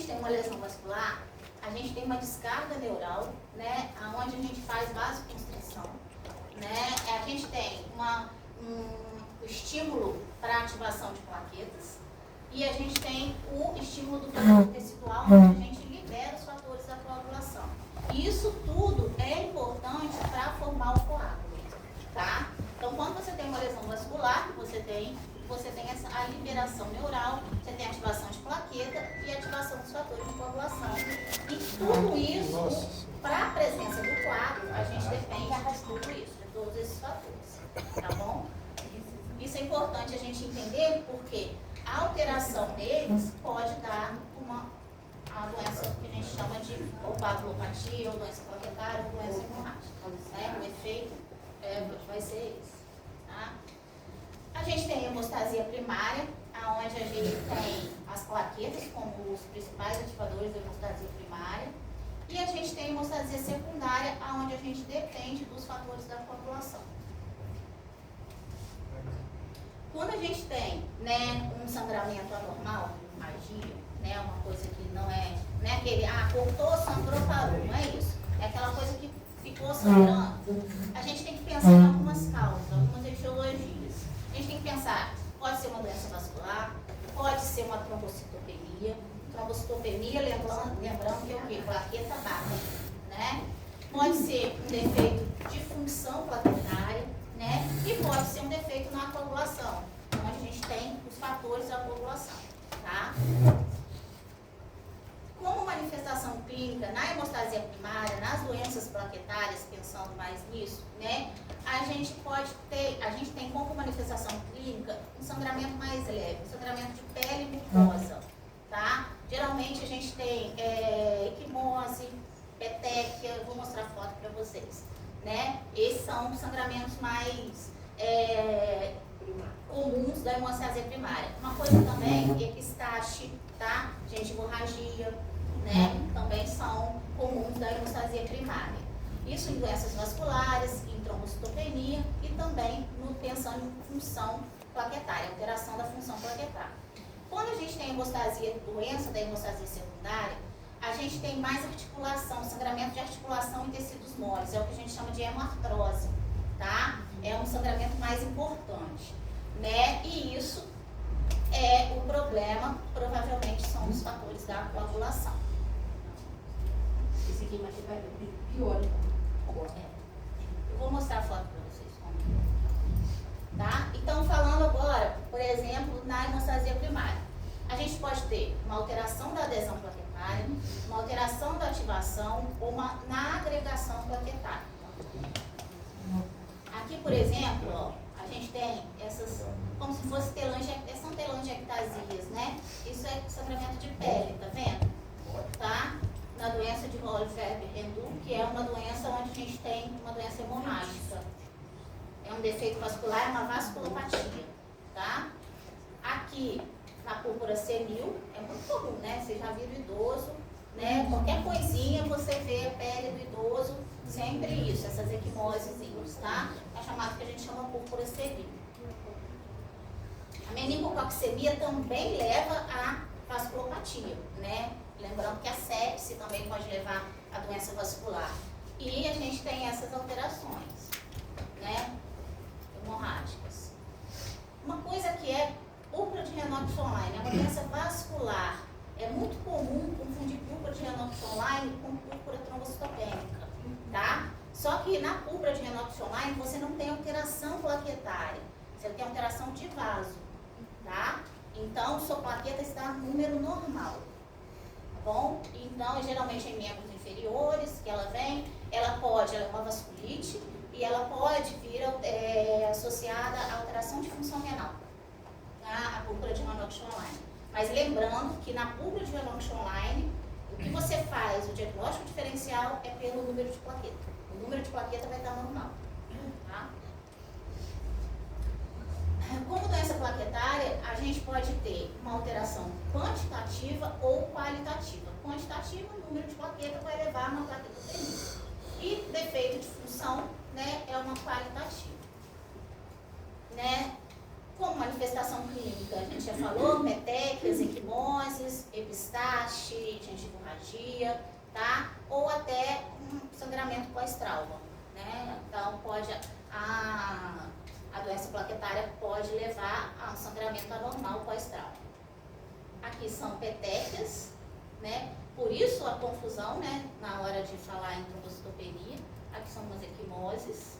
gente tem uma lesão vascular, a gente tem uma descarga neural, né, onde a gente faz vasoconstrição, né, a gente tem um estímulo para ativação de plaquetas e a gente tem o estímulo do fator tecidual, onde a gente libera os fatores da coagulação. E isso tudo é importante para formar o coágulo, tá? Então, quando você tem uma lesão vascular, você tem a liberação neural, você tem a ativação de plaqueta e a ativação dos fatores de coagulação. E tudo isso, para a presença do coágulo, a gente depende de tudo isso, de todos esses fatores, tá bom? Isso é importante a gente entender porque a alteração deles pode dar a doença que a gente chama de coagulopatia, ou doença plaquetária, ou doença hemorrágica. Né? O efeito vai ser esse. Tá? A gente tem a hemostasia primária, onde a gente tem as plaquetas como os principais ativadores da hemostasia primária. E a gente tem a hemostasia secundária, onde a gente depende dos fatores da coagulação. Quando a gente tem, né, um sangramento anormal, hemorragia, né, uma coisa que não é aquele, cortou, sangrou, parou, não é isso. É aquela coisa que ficou sangrando. A gente tem que pensar em algumas causas, algumas etiologias. A gente tem que pensar, pode ser uma doença vascular, pode ser uma trombocitopenia. Trombocitopenia, lembrando que é o quê? Plaqueta baixa, né? Pode ser um defeito de função plaquetária, né? E pode ser um defeito na coagulação, onde a gente tem os fatores da coagulação, tá? Como manifestação clínica na hemostasia primária, nas doenças plaquetárias, pensando mais nisso, né? A gente tem como manifestação clínica um sangramento mais leve, um sangramento de pele mucosa, tá? Geralmente a gente tem equimose, petequia, vou mostrar foto para vocês, né? Esses são sangramentos mais comuns da hemostasia primária. Uma coisa também é epistaxe, tá? Gente, hemorragia, né? Também são comuns da hemostasia primária. Isso em doenças vasculares, em trombocitopenia e também pensando em função plaquetária, alteração da função plaquetária. Quando a gente tem doença da hemostasia secundária, a gente tem mais articulação, sangramento de articulação em tecidos moles, é o que a gente chama de hemartrose, tá? É um sangramento mais importante, né? E isso o problema, provavelmente, são os fatores da coagulação. Esse aqui vai ficar pior. Eu vou mostrar a foto para vocês. Tá? Então, falando agora, por exemplo, na hemostasia primária, a gente pode ter uma alteração da adesão plaquetária, uma alteração da ativação ou na agregação plaquetária. Aqui, por exemplo, ó, a gente tem essas, como se fosse são telangiectasias, né? Isso é sangramento de pele, tá vendo? Tá? Na doença de Rolf-Weber-Rendu, que é uma doença onde a gente tem uma doença hemorrágica. É um defeito vascular, é uma vasculopatia, tá? Aqui, na púrpura senil, é muito comum, né? Você já viu o idoso, né? Qualquer coisinha você vê a pele do idoso, sempre isso, essas equimosezinhas, tá? É chamado que a gente chama púrpura senil. A meningococcemia também leva à vasculopatia, né? Lembrando que a sepse também pode levar à doença vascular. E a gente tem essas alterações, né? Hemorrágicas. Uma coisa que é púrpura de Renox-Online, é uma doença vascular. É muito comum confundir púrpura de Renox-Online com púrpura trombocitopênica, tá? Só que na púrpura de Renox-Online você não tem alteração plaquetária, você tem alteração de vaso, tá? Então, sua plaqueta está no número normal, tá bom? Então, geralmente em membros inferiores que ela vem, ela é uma vasculite e ela pode vir associada à alteração de função renal, tá? A púrpura de Renox-Online. Mas lembrando que na púrpura de Renox-Online, o que você faz, o diagnóstico diferencial é pelo número de plaqueta. O número de plaqueta vai estar normal, tá? Como doença plaquetária, a gente pode ter uma alteração quantitativa ou qualitativa. Quantitativa, o número de plaqueta vai levar a uma plaquetopenia. E defeito de função, né, é uma qualitativa. Né? Como manifestação clínica, a gente já falou, petequias, equimoses, epistaxe. epistaxe, gengivurragia, tá? Ou até um sangramento pós-trauma, né? Então, a doença plaquetária pode levar a um sangramento anormal pós-trauma. Aqui são petequias, né? Por isso a confusão, né? Na hora de falar em trombocitopenia. Aqui são umas equimoses.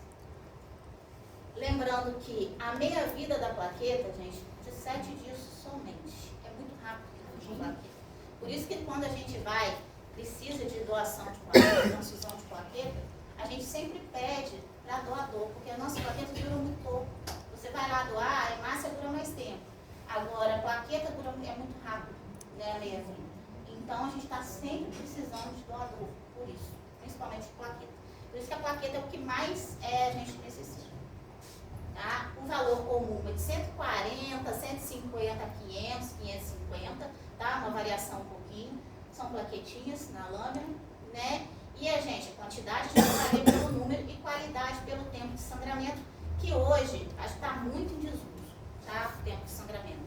Lembrando que a meia-vida da plaqueta, gente, de 7 dias somente. É muito rápido a plaqueta. Por isso que quando a gente precisa de doação de plaqueta, transfusão de plaqueta, a gente sempre pede para doador, porque a nossa plaqueta dura muito pouco. Você vai lá doar, a hemácia dura mais tempo. Agora, a plaqueta é muito rápido, né, a meia-vida. Então, a gente está sempre precisando de doador, por isso, principalmente de plaqueta. Por isso que a plaqueta é o que mais a gente necessita. Tá? O valor comum é de 140, 150, 500, 550, tá? Uma variação um pouquinho. São plaquetinhas na lâmina, né? E a quantidade de varia pelo número e qualidade pelo tempo de sangramento, que hoje acho que está muito em desuso, tá? O tempo de sangramento.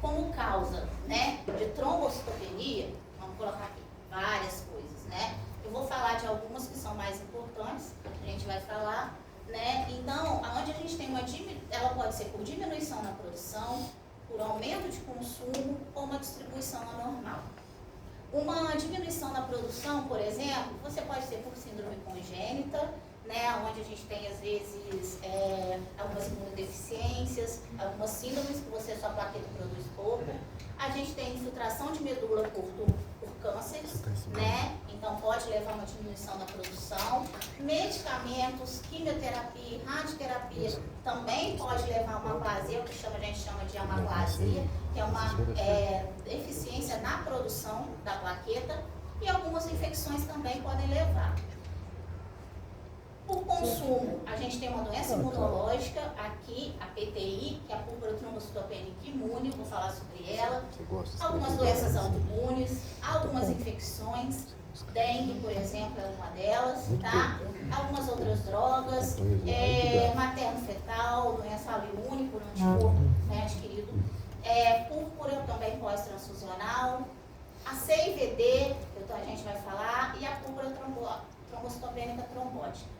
Como causa, né, de trombocitopenia, vamos colocar aqui várias coisas, né? Eu vou falar de algumas que são mais importantes, que a gente vai falar, né? Então, aonde a gente tem ela pode ser por diminuição na produção, por aumento de consumo ou uma distribuição anormal. Uma diminuição na produção, por exemplo, você pode ser por síndrome congênita, né, onde a gente tem, às vezes, algumas imunodeficiências, algumas síndromes que sua plaqueta produz pouco. A gente tem infiltração de medula por cânceres, né? Então pode levar a uma diminuição na produção. Medicamentos, quimioterapia, radioterapia também pode levar a uma aplasia, o que a gente chama de amaplasia, que é uma deficiência na produção da plaqueta, e algumas infecções também podem levar. Por consumo, a gente tem uma doença imunológica aqui, a PTI, que é a púrpura trombocitopênica imune, vou falar sobre ela. Algumas doenças autoimunes, algumas infecções, dengue, por exemplo, é uma delas, tá? Algumas outras drogas, materno-fetal, doença autoimune por anticorpo, né, adquirido. Púrpura também pós-transfusional, a CIVD, que a gente vai falar, e a púrpura trombocitopênica trombótica.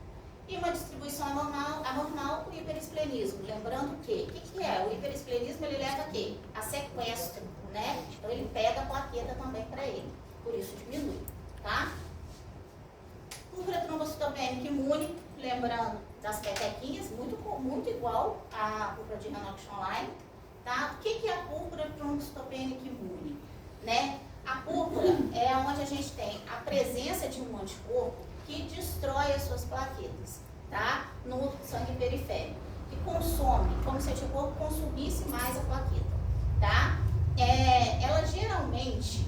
E uma distribuição anormal, o hiperesplenismo. Lembrando que, o que é? O hiperesplenismo, ele leva a quê? A sequestro, né? Então, ele pega a plaqueta também para ele. Por isso, diminui, tá? Púrpura trombocitopênica imune, lembrando das petequinhas, muito igual à púrpura de Renox-Online, tá? O que é a púrpura trombocitopênica imune? Né? A púrpura é onde a gente tem a presença de um anticorpo que destrói as suas plaquetas, tá? No sangue periférico, que consome, como se o anticorpo consumisse mais a plaqueta, tá? Ela geralmente,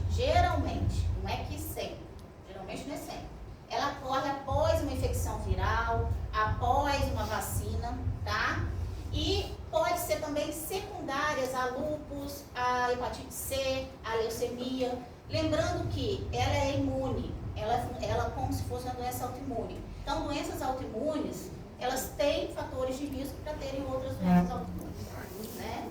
não é que sempre, geralmente não é sempre, ela ocorre após uma infecção viral, após uma vacina, tá? E pode ser também secundárias a lúpus, a hepatite C, a leucemia, lembrando que ela é imune, ela como se fosse uma doença autoimune. Então, doenças autoimunes, elas têm fatores de risco para terem outras doenças autoimunes, né?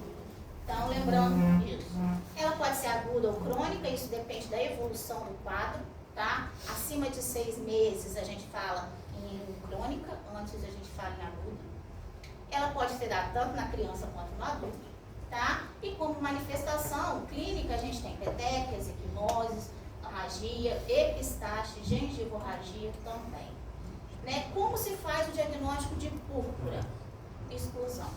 Então, lembrando disso. Ela pode ser aguda ou crônica, isso depende da evolução do quadro, tá? Acima de 6 meses a gente fala em crônica, antes a gente fala em aguda. Ela pode ser dada tanto na criança quanto no adulto, tá? E como manifestação clínica, a gente tem petequias, equimoses, hemorragia, epistaxe, gengivurragia também. Né? Como se faz o diagnóstico de púrpura? Exclusão,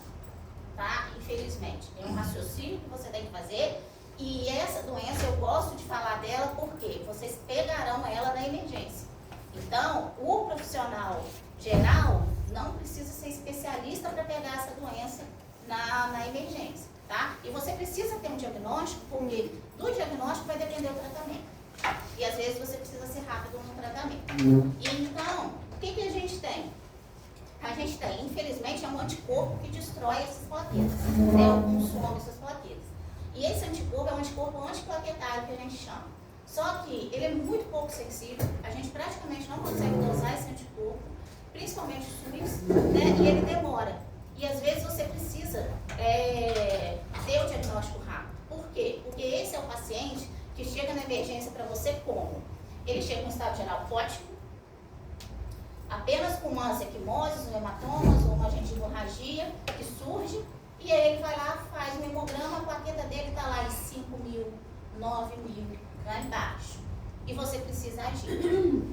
tá? Infelizmente, é um raciocínio que você tem que fazer, e essa doença eu gosto de falar dela porque vocês pegarão ela na emergência. Então, o profissional geral não precisa ser especialista para pegar essa doença na emergência, tá? E você precisa ter um diagnóstico, porque do diagnóstico vai depender o tratamento. E às vezes você precisa ser rápido no tratamento. E então, o que a gente tem? A gente tem, infelizmente, um anticorpo que destrói essas plaquetas, né? Ou consome essas plaquetas. E esse anticorpo é um anticorpo antiplaquetário que a gente chama. Só que ele é muito pouco sensível, a gente praticamente não consegue dosar esse anticorpo, principalmente os SUS, né? E ele demora. E às vezes você precisa ter o diagnóstico rápido. Por quê? emergência para você como? Ele chega com estado geral ótimo, apenas com umas equimoses, ou hematomas, ou uma gengivorragia que surge, e aí ele vai lá, faz um hemograma, a plaqueta dele está lá em 5.000, 9.000, lá embaixo. E você precisa agir,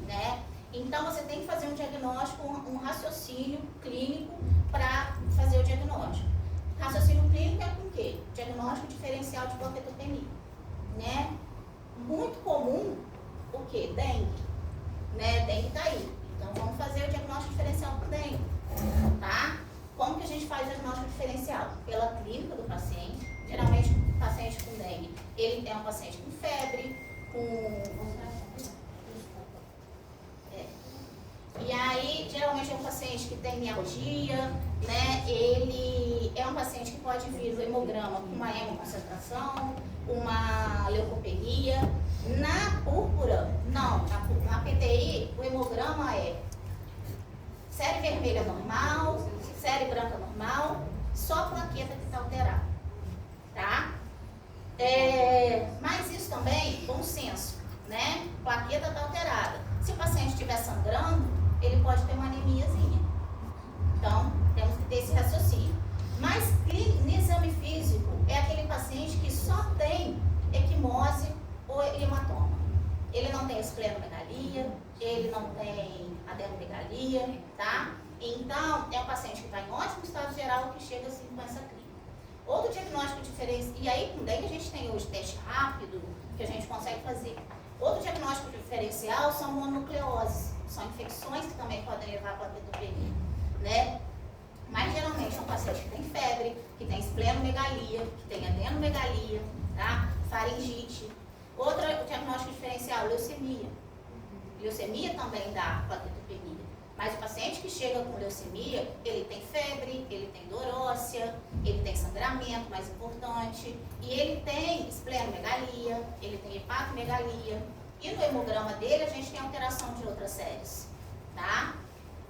né? Então você tem que fazer um diagnóstico, um raciocínio clínico para fazer o diagnóstico. Raciocínio clínico é com o quê? Diagnóstico diferencial de plaquetopenia, né? Muito comum, o quê? Dengue, né? Dengue está aí. Então vamos fazer o diagnóstico diferencial com dengue, tá? Como que a gente faz o diagnóstico diferencial? Pela clínica do paciente. Geralmente o paciente com dengue, ele é um paciente com febre, E aí, geralmente é um paciente que tem mialgia, né? Ele é um paciente que pode vir do hemograma com uma hemoconcentração, uma leucopenia. Na púrpura, não. Na PTI, o hemograma é série vermelha normal, série branca normal, só a plaqueta que está alterada, tá? Mas isso também, bom senso, né? Plaqueta está alterada. Se o paciente estiver sangrando, ele pode ter uma anemiazinha. Então, temos que ter esse raciocínio. Mas, no exame físico, é aquele paciente que só tem equimose ou hematoma. Ele não tem esplenomegalia, ele não tem adenomegalia, tá? Então, é um paciente que está em ótimo estado geral que chega assim com essa clínica. Outro diagnóstico diferente, e aí com dengue a gente tem hoje teste rápido que a gente consegue fazer. Outro diagnóstico diferencial são mononucleoses, são infecções que também podem levar a plaquetopenia, né? Mas geralmente é um paciente que tem febre, que tem esplenomegalia, que tem adenomegalia, tá? Faringite. Outro diagnóstico diferencial, leucemia. Leucemia também dá plaquetopenia. Mas o paciente que chega com leucemia, ele tem febre, ele tem dor óssea, ele tem sangramento, mais importante, e ele tem esplenomegalia, ele tem hepatomegalia. E no hemograma dele a gente tem alteração de outras séries, tá?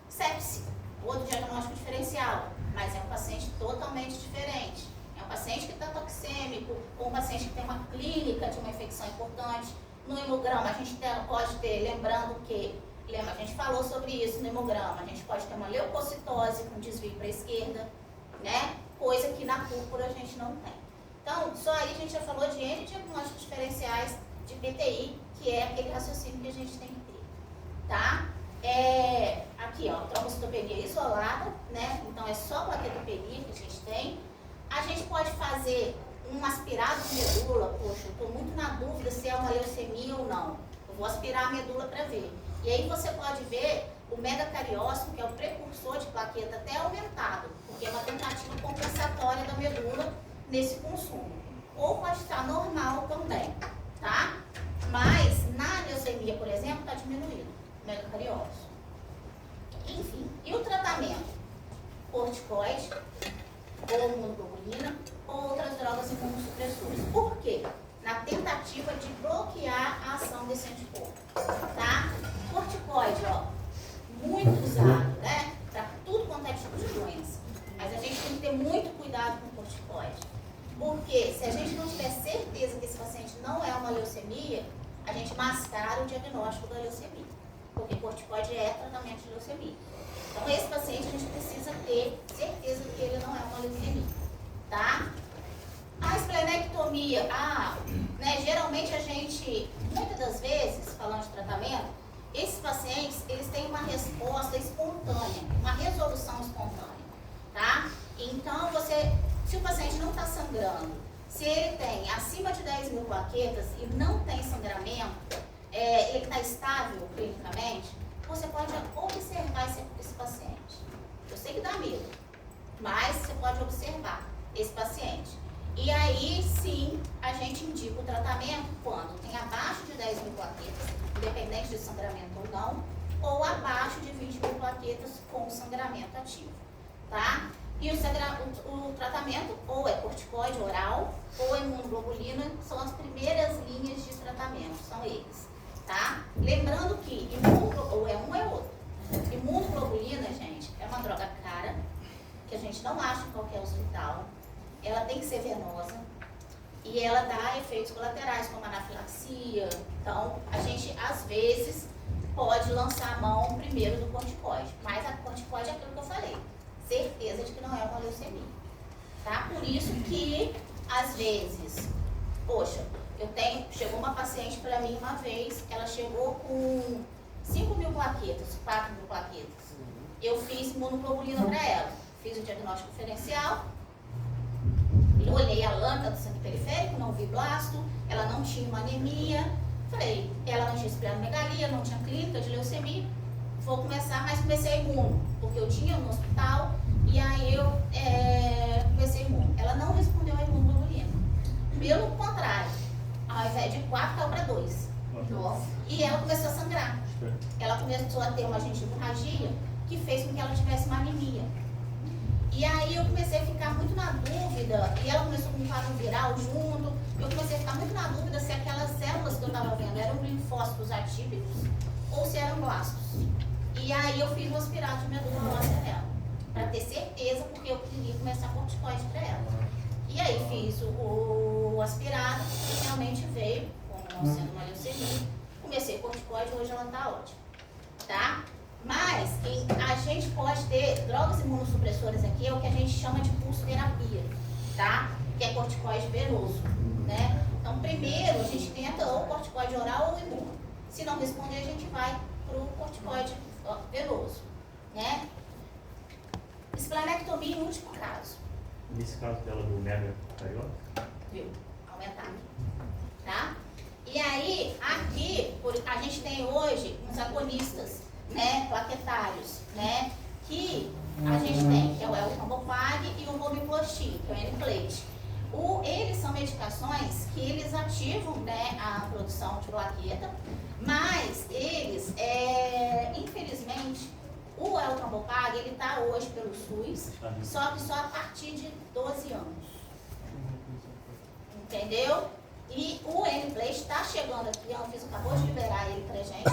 Sepse, outro diagnóstico diferencial, mas é um paciente totalmente diferente. É um paciente que está toxêmico, ou um paciente que tem uma clínica de uma infecção importante. No hemograma a gente pode ter, lembrando que, a gente falou sobre isso no hemograma, a gente pode ter uma leucocitose com desvio para a esquerda, né? Coisa que na púrpura a gente não tem. Então, só aí a gente já falou de N diagnósticos diferenciais de PTI, que é aquele raciocínio que a gente tem que ter, tá? Aqui, ó, trombocitopenia isolada, né? Então, é só plaquetopenia que a gente tem. A gente pode fazer um aspirado de medula. Poxa, eu estou muito na dúvida se é uma leucemia ou não. Eu vou aspirar a medula para ver. E aí você pode ver o megacariócito, que é o precursor de plaqueta, até aumentado, porque é uma tentativa compensatória da medula nesse consumo. Ou pode estar normal também, tá? Mas na leucemia, por exemplo, está diminuído o megacariócito. Enfim, e o tratamento? Corticoide, ou imunoglobulina, ou outras drogas imunossupressoras. Por quê? Na tentativa de bloquear a ação desse anticorpo, tá? Corticoide, ó, muito usado, né? Para tudo quanto é tipo de doença. Mas a gente tem que ter muito cuidado com o corticoide. Porque se a gente não tiver certeza que esse paciente não é uma leucemia, a gente mascara o diagnóstico da leucemia. Porque corticoide é tratamento de leucemia. Então, esse paciente a gente precisa ter certeza que ele não é uma leucemia, tá? A esplenectomia, né, geralmente a gente, muitas das vezes, falando de tratamento, esses pacientes, eles têm uma resposta espontânea, uma resolução espontânea, tá? Então, se o paciente não está sangrando, se ele tem acima de 10.000 plaquetas e não tem sangramento, ele está estável clinicamente, você pode observar esse paciente. Eu sei que dá medo, mas você pode observar esse paciente. E aí, sim, a gente indica o tratamento quando tem abaixo de 10.000 plaquetas, independente de sangramento ou não, ou abaixo de 20.000 plaquetas com sangramento ativo, tá? E o tratamento ou é corticoide oral ou imunoglobulina, são as primeiras linhas de tratamento, são eles, tá? Lembrando que ou é um ou é outro. Imunoglobulina, gente, é uma droga cara, que a gente não acha em qualquer hospital. Ela tem que ser venosa, E ela dá efeitos colaterais, como anafilaxia. Então, a gente, às vezes, pode lançar a mão primeiro do corticoide. Mas a corticoide é aquilo que eu falei. Certeza de que não é uma leucemia. Tá? Por isso que, às vezes, poxa, chegou uma paciente para mim uma vez, ela chegou com 5.000 plaquetas, 4.000 plaquetas. Eu fiz imunoglobulina para ela. Fiz o diagnóstico diferencial. Olhei a lâmina do sangue periférico, não vi blasto, ela não tinha uma anemia. Falei, ela não tinha esplenomegalia, não tinha clínica de leucemia. Vou começar, mas comecei a imuno, porque eu tinha no hospital, e aí eu comecei a imuno. Ela não respondeu a imunoglobulina. Pelo contrário, ao invés de 4, caiu para 2. Nossa. E ela começou a sangrar. Ela começou a ter uma gengivurragia que fez com que ela tivesse uma anemia. E aí eu comecei a ficar muito na dúvida, e ela começou com um quadro viral junto, eu comecei a ficar muito na dúvida se aquelas células que eu estava vendo eram linfócitos atípicos ou se eram blastos. E aí eu fiz um aspirado de medula óssea nela, para ter certeza, porque eu queria começar corticoide para ela. E aí fiz o aspirado e realmente veio, como não sendo uma leucemia, comecei corticoide, hoje ela está ótima. Tá? Mas a gente pode ter drogas imunossupressoras aqui, é o que a gente chama de pulsoterapia, tá? Que é corticoide venoso, né? Então, primeiro a gente tenta ou corticoide oral ou imuno. Se não responder, a gente vai para o corticoide venoso, né? Esplenectomia em último caso. Nesse caso dela do mega carioca? Viu? Aumentar. Tá? E aí, aqui, a gente tem hoje uns agonistas, né, plaquetários, né, que a gente tem, que é o Elcambopag e o Robiplostim, que é o Nplate. Eles são medicações que eles ativam, né, a produção de plaqueta, mas eles, infelizmente, o Elcambopag, ele está hoje pelo SUS, só que só a partir de 12 anos. Entendeu? E o Nplate está chegando aqui, a Anvisa acabou de liberar ele pra gente, há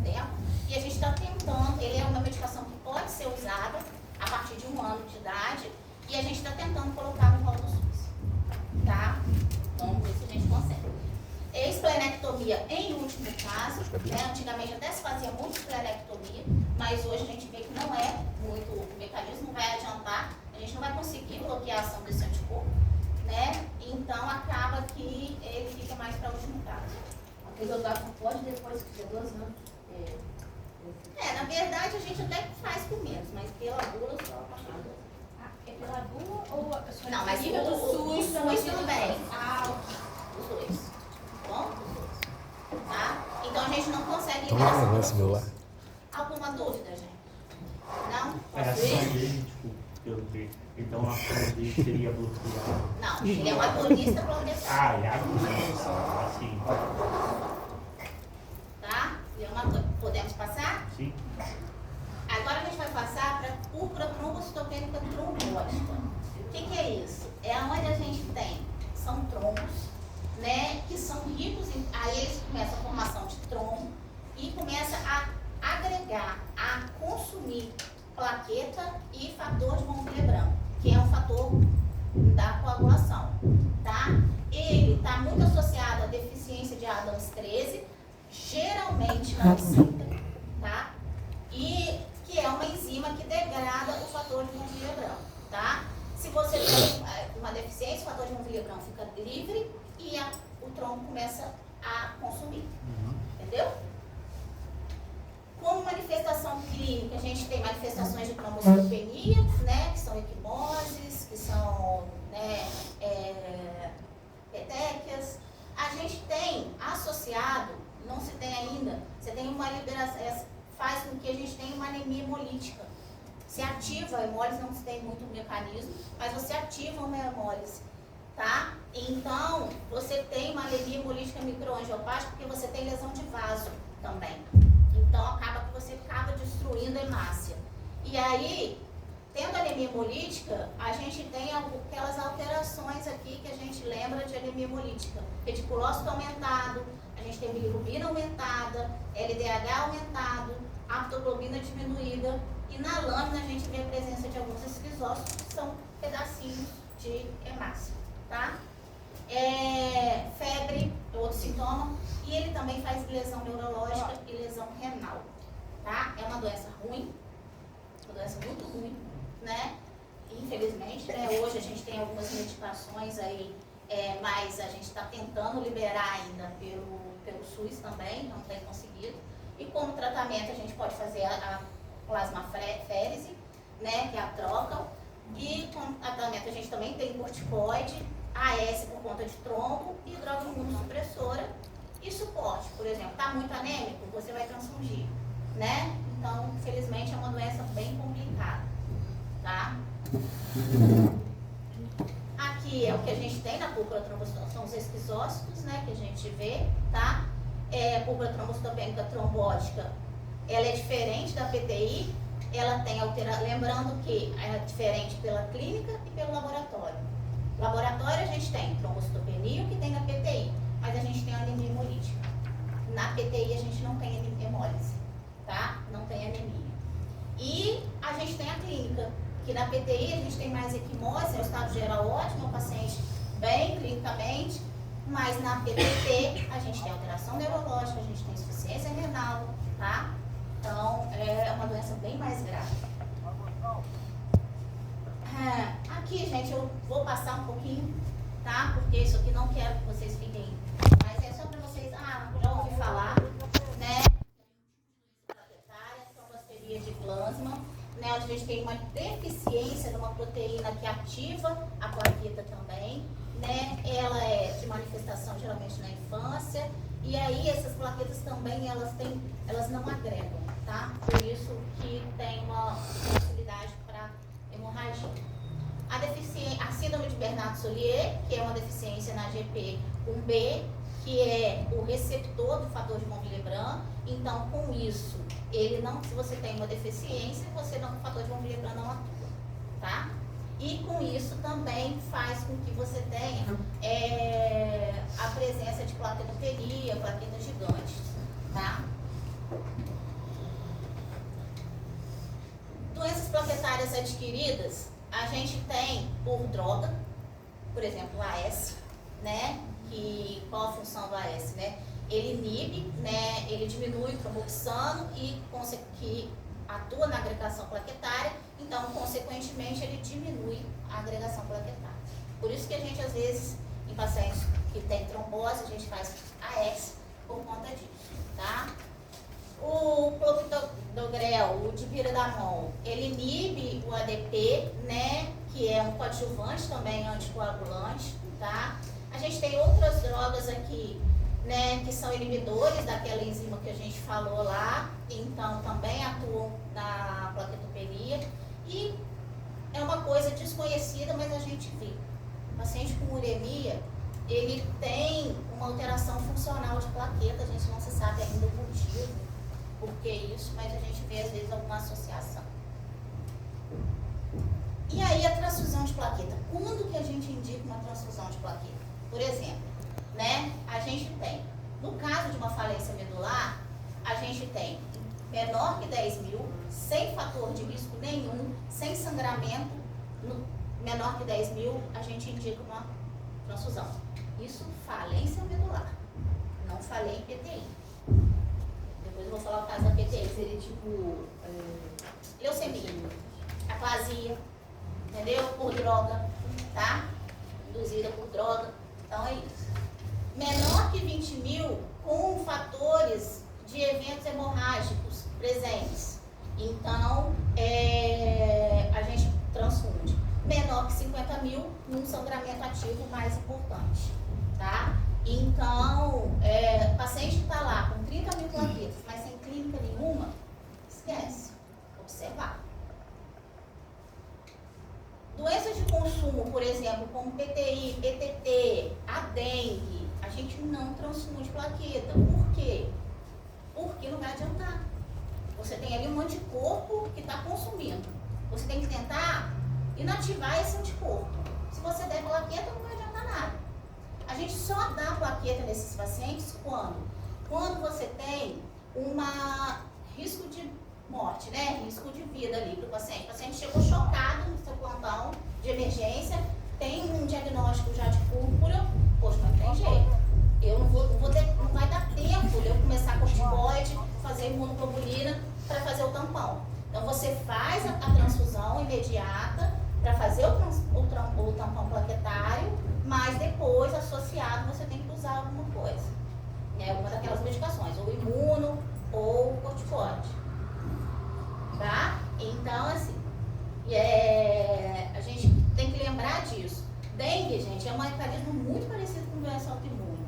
tempo, e a gente está tentando, ele é uma medicação que pode ser usada a partir de 1 ano de idade, e a gente está tentando colocar no rol do SUS. Tá? Vamos ver se a gente consegue. Esplenectomia em último caso, né? Antigamente até se fazia muito esplenectomia, mas hoje a gente vê que não é muito, o mecanismo não vai adiantar, a gente não vai conseguir bloquear a ação desse anticorpo, né? Então acaba que ele fica mais para o último caso. A fisioterapia pode depois que tiver 12 anos. Na verdade a gente até faz com menos, mas pela bula só a partir de 12. É pela bula ou a pessoa Não, mas nível do SUS tudo bem. Ah, Os dois. Bom? Os dois. Tá? Então a gente não consegue Toma liberação um do lance meu lá. SUS. Alguma dúvida, gente? Não? É, a Posso ação ir? dele, tipo, eu vi. Então a ação dele seria bloqueada. Não, ele é um agonista plaquetário. É agonista, assim. Tá? Ele é podemos passar? Sim. Agora a gente vai passar para a púrpura trombocitopênica trombótica. O que é isso? É onde a gente tem, são trombos, né, que são ricos em, aí eles começam a formação de trombo e começa a agregar, a consumir plaqueta e fator de von Willebrand, que é um fator da coagulação, tá? Ele está muito associado à deficiência de Adams 13, geralmente na cinta, tá? E que é uma enzima que degrada o fator de von Willebrand, tá? Se você tem uma deficiência, o fator de von Willebrand fica livre e o trombo começa a consumir, entendeu? Como manifestação clínica, a gente tem manifestações de trombocitopenia, né, que são equimoses, que são, né, petequias. A gente tem associado, não se tem ainda, você tem uma liberação, faz com que a gente tenha uma anemia hemolítica. Se ativa a hemólise, não se tem muito mecanismo, mas você ativa uma hemólise, tá? Então, você tem uma anemia hemolítica microangiopática porque você tem lesão de vaso também. Então, acaba que você acaba destruindo a hemácia. E aí, tendo anemia hemolítica, a gente tem aquelas alterações aqui que a gente lembra de anemia hemolítica. Reticulócito aumentado, a gente tem bilirrubina aumentada, LDH aumentado, aptoglobina diminuída. E na lâmina a gente vê a presença de alguns esquizócitos, que são pedacinhos de hemácia, tá? Febre é outro sintoma. E ele também faz lesão neurológica e lesão renal. Tá? É uma doença ruim, uma doença muito ruim, né? Infelizmente, né? Hoje a gente tem algumas medicações aí, mas a gente está tentando liberar ainda pelo SUS também, não tem conseguido. E como tratamento a gente pode fazer a plasmaférese, né? Que é a troca. E como tratamento a gente também tem corticoide, AS por conta de trombo e droga imunossupressora e suporte. Por exemplo, está muito anêmico, você vai transfundir, né? Então, infelizmente, é uma doença bem complicada, tá? Aqui é o que a gente tem na púrpura trombocitopênica, são os esquizócitos, né, que a gente vê, tá? Púrpura trombocitopênica trombótica, ela é diferente da PTI, ela tem lembrando que é diferente pela clínica e pelo laboratório. Laboratório a gente tem trombocitopenia, o que tem na PTI, mas a gente tem anemia hemolítica. Na PTI a gente não tem hemólise, tá? Não tem anemia. E a gente tem a clínica, que na PTI a gente tem mais equimose, é um estado geral ótimo, é um paciente bem clinicamente, mas na PTT a gente tem alteração neurológica, a gente tem insuficiência renal, tá? Então é uma doença bem mais grave. Aqui, gente, eu vou passar um pouquinho, tá? Porque isso aqui não quero que vocês fiquem, mas é só para vocês, já ouvi falar, né? Trombosteria de plasma, né? Onde a gente tem uma deficiência de uma proteína que ativa a plaqueta também, né? Ela é de manifestação geralmente na infância, e aí essas plaquetas também, elas não agregam, tá? Por isso que tem uma facilidade para hemorragia. A síndrome de Bernard-Soulier, que é uma deficiência na GP1B, que é o receptor do fator de von Willebrand. Então, com isso, se você tem uma deficiência, o fator de von Willebrand não atua, tá? E com isso também faz com que você tenha a presença de plaquetopelia, plaquetas gigantes, tá? Doenças plaquetárias adquiridas, a gente tem por droga, por exemplo, o AS, né? Qual a função do AS, né? Ele inibe, né? Ele diminui o tromboxano e que atua na agregação plaquetária, então, consequentemente, ele diminui a agregação plaquetária. Por isso que a gente, às vezes, em pacientes que têm trombose, a gente faz AS por conta disso, tá? O clopidogrel, o dipiridamol, ele inibe o ADP, né, que é um coadjuvante também anticoagulante, tá? A gente tem outras drogas aqui, né, que são inibidores daquela enzima que a gente falou lá, então também atuam na plaquetopenia e é uma coisa desconhecida, mas a gente vê. O paciente com uremia, ele tem uma alteração funcional de plaqueta, a gente não se sabe ainda o motivo. Por que isso? Mas a gente vê às vezes alguma associação. E aí a transfusão de plaqueta. Quando que a gente indica uma transfusão de plaqueta? Por exemplo, né? A gente tem, no caso de uma falência medular, a gente tem menor que 10 mil, sem fator de risco nenhum, sem sangramento, menor que 10 mil, a gente indica uma transfusão. Isso falência medular. Não falei em PTI. Depois eu vou falar o caso da PTI. Seria tipo... leucemia, aplasia, entendeu? Por droga, tá? Induzida por droga. Então é isso. Menor que 20 mil com fatores de eventos hemorrágicos presentes. Então, a gente transfunde. Menor que 50 mil num sangramento ativo mais importante, tá? Então, paciente que está lá com 30 mil plaquetas, mas sem clínica nenhuma, esquece. Observar. Doenças de consumo, por exemplo, como PTI, PTT, a dengue, a gente não transfunde plaqueta. Por quê? Porque não vai adiantar. Você tem ali um anticorpo que está consumindo. Você tem que tentar inativar esse anticorpo. Se você der plaqueta, não vai adiantar nada. A gente só dá plaqueta nesses pacientes quando você tem risco de morte, né? Risco de vida ali para o paciente. O paciente chegou chocado no seu plantão de emergência, tem um diagnóstico já de púrpura, Poxa, mas não tem jeito. Eu não vai dar tempo de eu começar corticoide, fazer imunoglobulina para fazer o tampão. Então você faz a transfusão imediata para fazer o tampão plaquetário, mas depois, associado, você tem que usar alguma coisa. Né? Uma daquelas medicações, ou imuno ou corticoide. Tá? Então, assim, a gente tem que lembrar disso. Dengue, gente, é um mecanismo muito parecido com doença autoimune.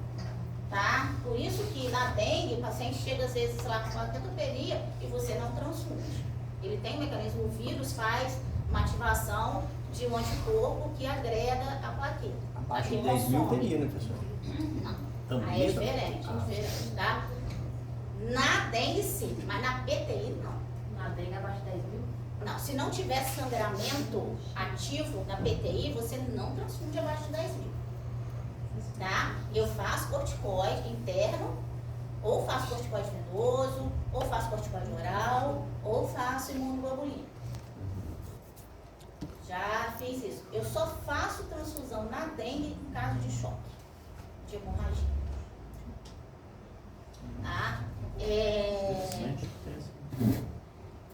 Tá? Por isso que na dengue, o paciente chega às vezes lá com plaquetoperia e você não transfunde. Ele tem um mecanismo, o vírus faz uma ativação de um anticorpo que agrega a plaqueta. Abaixo de 10 mil teria, né, professor? Não. Também Aí é tá? diferente, tá? Na dengue sim, mas na PTI não. Na dengue abaixo de 10 mil? Não, se não tiver sangramento ativo na PTI, você não transfunde abaixo de 10 mil. Tá? Eu faço corticoide interno, ou faço corticoide venoso, ou faço corticoide oral, ou faço imunoglobulina. Já fiz isso. Eu só faço transfusão na dengue em caso de choque, de hemorragia. Tá?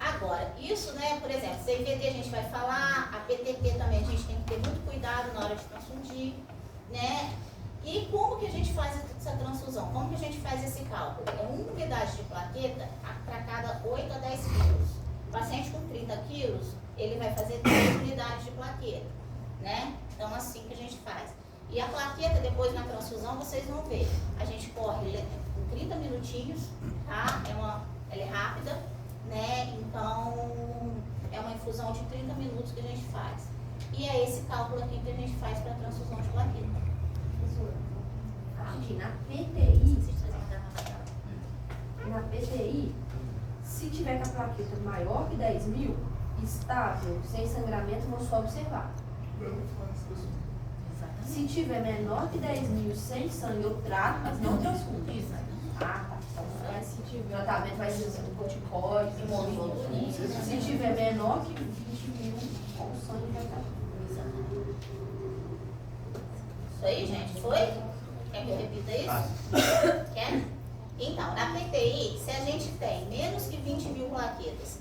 Agora, isso, né, por exemplo, CVD a gente vai falar, a PTT também a gente tem que ter muito cuidado na hora de transfundir, né? E como que a gente faz essa transfusão? Como que a gente faz esse cálculo? É 1 unidade de plaqueta para cada 8 a 10 quilos. O paciente com 30 quilos, ele vai fazer 3 unidades de plaqueta, né? Então, assim que a gente faz. E a plaqueta, depois na transfusão, vocês vão ver. A gente corre com 30 minutinhos, tá? Ela é rápida, né? Então, é uma infusão de 30 minutos que a gente faz. E é esse cálculo aqui que a gente faz para a transfusão de plaqueta. Aqui na PTI, se tiver com a plaqueta maior que 10 mil, estável, sem sangramento, não só observar. Se tiver menor que 10 mil, sem sangue, eu trato, mas não transfundo. Ah, tá. Então, se tiver, o tratamento vai ser usando corticoide, imunoglobulina. Se tiver menor que 20 mil, com sangue vai estar. Isso aí, gente? Foi? Quer que eu repita isso? Quer? Então, na PTI, se a gente tem menos que 20 mil plaquetas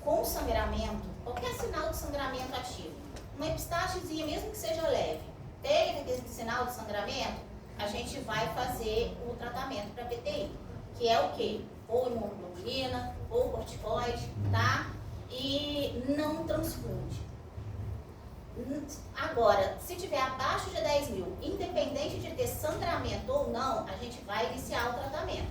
com sangramento, qualquer sinal de sangramento ativo, uma epistaxezinha, mesmo que seja leve, teve aquele sinal de sangramento, a gente vai fazer o tratamento para PTI, que é o quê? Ou imunoglobulina, ou corticoide, tá? E não transfunde. Agora, se tiver abaixo de 10 mil, independente de ter sangramento ou não, a gente vai iniciar o tratamento.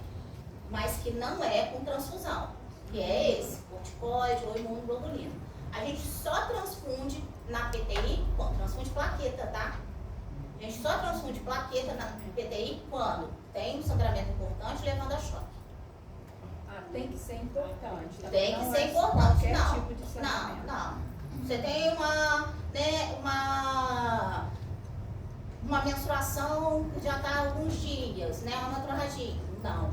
Mas que não é com transfusão, que é esse, corticoide ou imunoglobulina. A gente só transfunde na PTI, transfunde plaqueta, tá? A gente só transfunde plaqueta na PTI quando tem um sangramento importante levando a choque. Ah, tem que ser importante. Tá? Tem que Não ser é importante, qualquer não. tipo de sangramento. Não. Você tem uma menstruação que já está há alguns dias, né? Uma metrorragia. Não.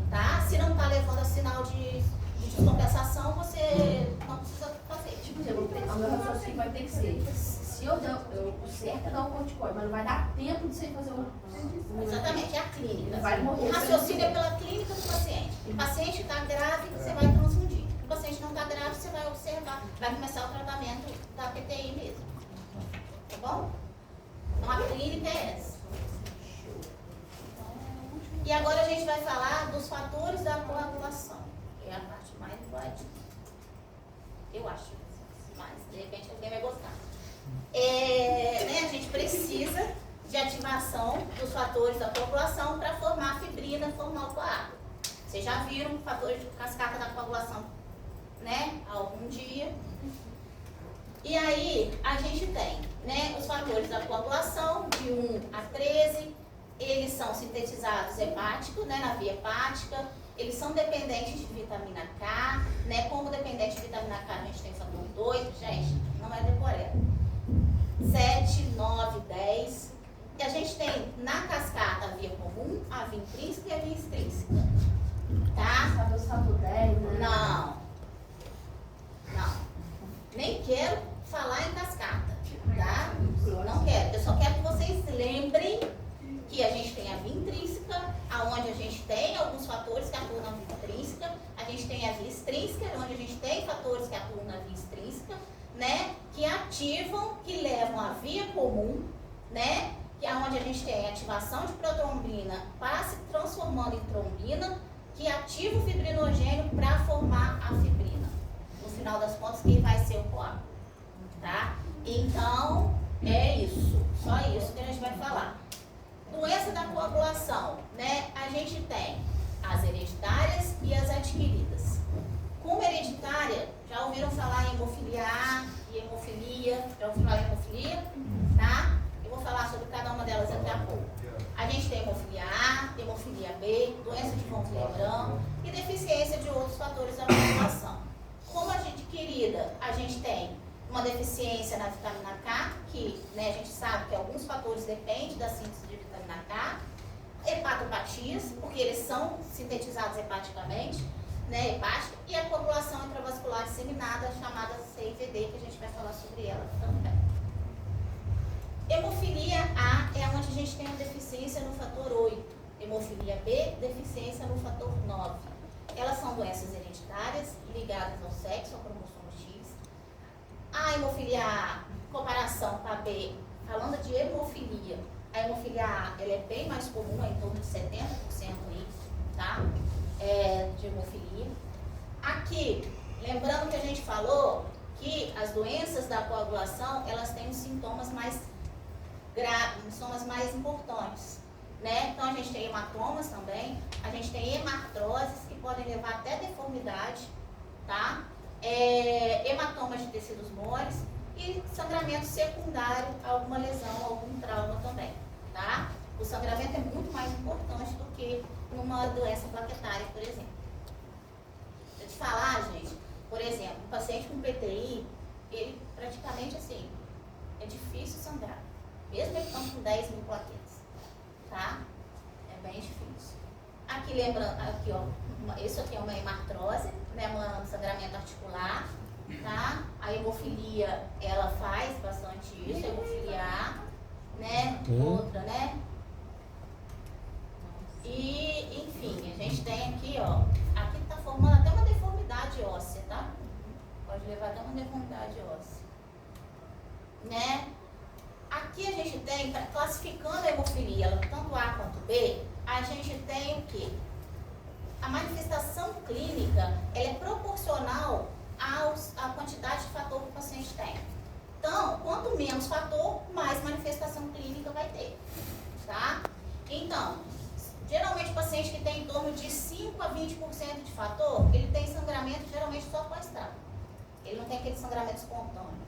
Tá? Se não está levando a sinal de descompensação, você não precisa fazer. Tipo, o meu raciocínio vai ter que ser, se eu certo é dar um corticoide, mas não vai dar tempo de você fazer um... Exatamente, é a clínica. Vai morrer. O raciocínio é pela clínica do paciente. O paciente está grave, você vai transfundir. O paciente não está grave, você vai observar. Vai começar o tratamento da PTI mesmo. Tá bom? Então a clínica é essa. E agora a gente vai falar dos fatores da coagulação. Que é a parte mais importante. Eu acho. Mas de repente alguém vai gostar. A gente precisa de ativação dos fatores da coagulação para formar fibrina, formar o coágulo. Vocês já viram fatores de cascata da coagulação, né? Há algum dia. E aí, a gente tem, né, os fatores da coagulação, de 1 a 13, eles são sintetizados hepáticos, né, na via hepática, eles são dependentes de vitamina K, né, como dependente de vitamina K, a gente tem fator 2, gente, não é decoreba. 7, 9, 10. E a gente tem na cascata a via comum, a via intrínseca e a via extrínseca. Tá? Sabe o fator 10, né? Não. Nem quero falar em cascata, tá? Não quero. Eu só quero que vocês lembrem via comum, né? Que é onde a gente tem ativação de protrombina para se transformando em trombina, que ativa o fibrinogênio para formar a fibrina. No final das contas, quem vai ser o coágulo, tá? Então, é isso. Só isso que a gente vai falar. Doença da coagulação, né? A gente tem as hereditárias e as adquiridas. Como hereditária, já ouviram falar em hemofilia A e hemofilia? Já ouviram falar em hemofilia? Tá? Eu vou falar sobre cada uma delas daqui a pouco. A gente tem hemofilia A, hemofilia B, doença de von Willebrand e deficiência de outros fatores da coagulação. Como adquirida, a gente tem uma deficiência na vitamina K, que né, a gente sabe que alguns fatores dependem da síntese de vitamina K, hepatopatias, porque eles são sintetizados hepaticamente, né, hepática, e a coagulação intravascular disseminada, chamada CIVD, que a gente vai falar sobre ela também. Hemofilia A é onde a gente tem uma deficiência no fator 8. Hemofilia B, deficiência no fator 9. Elas são doenças hereditárias ligadas ao sexo, ao cromossomo X. A hemofilia A, em comparação com a B, falando de hemofilia, a hemofilia A ela é bem mais comum, é em torno de 70% aí, tá? De hemofilia. Aqui, lembrando que a gente falou que as doenças da coagulação, elas têm os sintomas mais graves, sintomas mais importantes, né? Então a gente tem hematomas também, a gente tem hemartroses que podem levar até deformidade, tá? Hematomas de tecidos moles e sangramento secundário a alguma lesão, algum trauma também, tá? O sangramento é muito mais importante do que numa doença plaquetária, por exemplo. Eu te falar, gente, por exemplo, um paciente com PTI, ele praticamente assim, é difícil sangrar, mesmo ele estando com 10 mil plaquetas, tá? É bem difícil. Aqui, lembrando, aqui ó, isso aqui é uma hemartrose, né, um sangramento articular, tá? A hemofilia, ela faz bastante isso, a hemofilia A, né, outra, né? E, enfim, a gente tem aqui, ó, aqui tá formando até uma deformidade óssea, tá? Pode levar até uma deformidade óssea, né? Aqui a gente tem, classificando a hemofilia, tanto A quanto B, a gente tem o quê? A manifestação clínica, ela é proporcional à quantidade de fator que o paciente tem. Então, quanto menos fator, mais manifestação clínica vai ter, tá? Então, geralmente o paciente que tem em torno de 5 a 20% de fator, ele tem sangramento geralmente só pós-trauma. Ele não tem aquele sangramento espontâneo.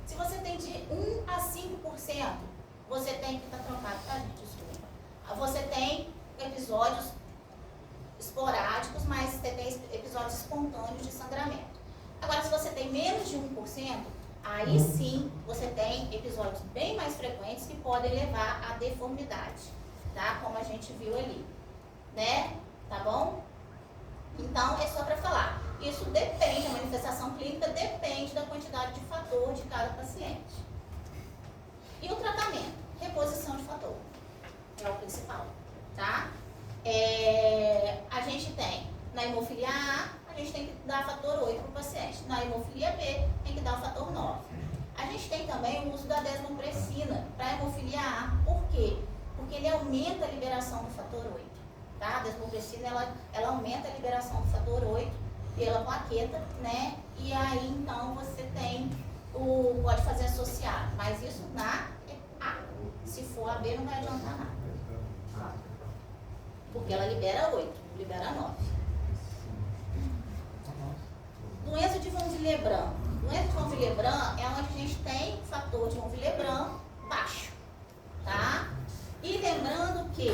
Se você tem de 1 a 5%, você tem que estar trancado, tá, gente? Desculpa. Você tem episódios esporádicos, mas você tem episódios espontâneos de sangramento. Agora, se você tem menos de 1%, aí sim você tem episódios bem mais frequentes que podem levar à deformidade, tá? Como a gente viu ali, né? Tá bom? Então, é só para falar. Isso depende, a manifestação clínica depende da quantidade de fator de cada paciente. E o tratamento? Reposição de fator. É o principal, tá? A gente tem, na hemofilia A gente tem que dar fator 8 para o paciente. Na hemofilia B, tem que dar o fator 9. A gente tem também o uso da desmopressina para a hemofilia A. Por quê? Porque ele aumenta a liberação do fator 8. Tá? A desmopressina, ela aumenta a liberação do fator 8 pela plaqueta, né? E aí, então, você tem pode fazer associado. Mas isso na A. Se for a B, não vai adiantar nada. Porque ela libera 8, não libera 9. Doença de von Willebrand. Doença de von Willebrand é onde a gente tem o fator de von Willebrand baixo, tá? E lembrando que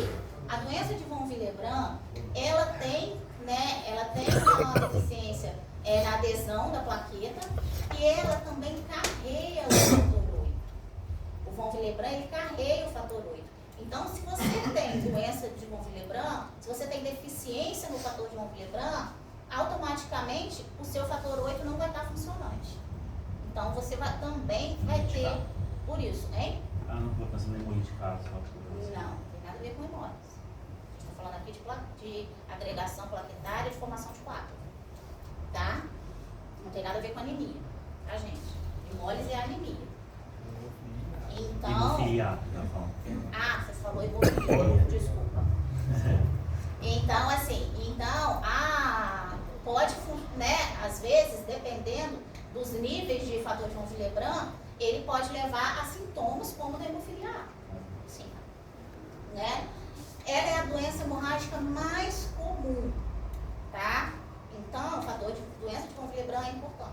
a doença de von Willebrand, ela tem uma deficiência na adesão da plaqueta e ela também carrega o fator 8. O von Willebrand, ele carrega o fator 8. Então, se você tem doença de von Willebrand, se você tem deficiência no fator de von Willebrand, automaticamente o seu fator 8 não vai estar funcionante. Então, você também vai ter por isso, hein? Ah, não estou pensando em modificar só. Não, tem nada a ver com hemólise. Estou falando aqui de agregação plaquetária de formação de coágulo, tá? Não tem nada a ver com anemia, tá, gente? Hemólise é anemia. Então, Hemofilia, tá falando. você falou hemofilia, desculpa. Então, assim, pode, né, às vezes, dependendo dos níveis de fator de von Willebrand, ele pode levar a sintomas como da hemofilia A. Sim. Né? Ela é a doença hemorrágica mais comum, tá? Então, o fator de doença de von Willebrand é importante.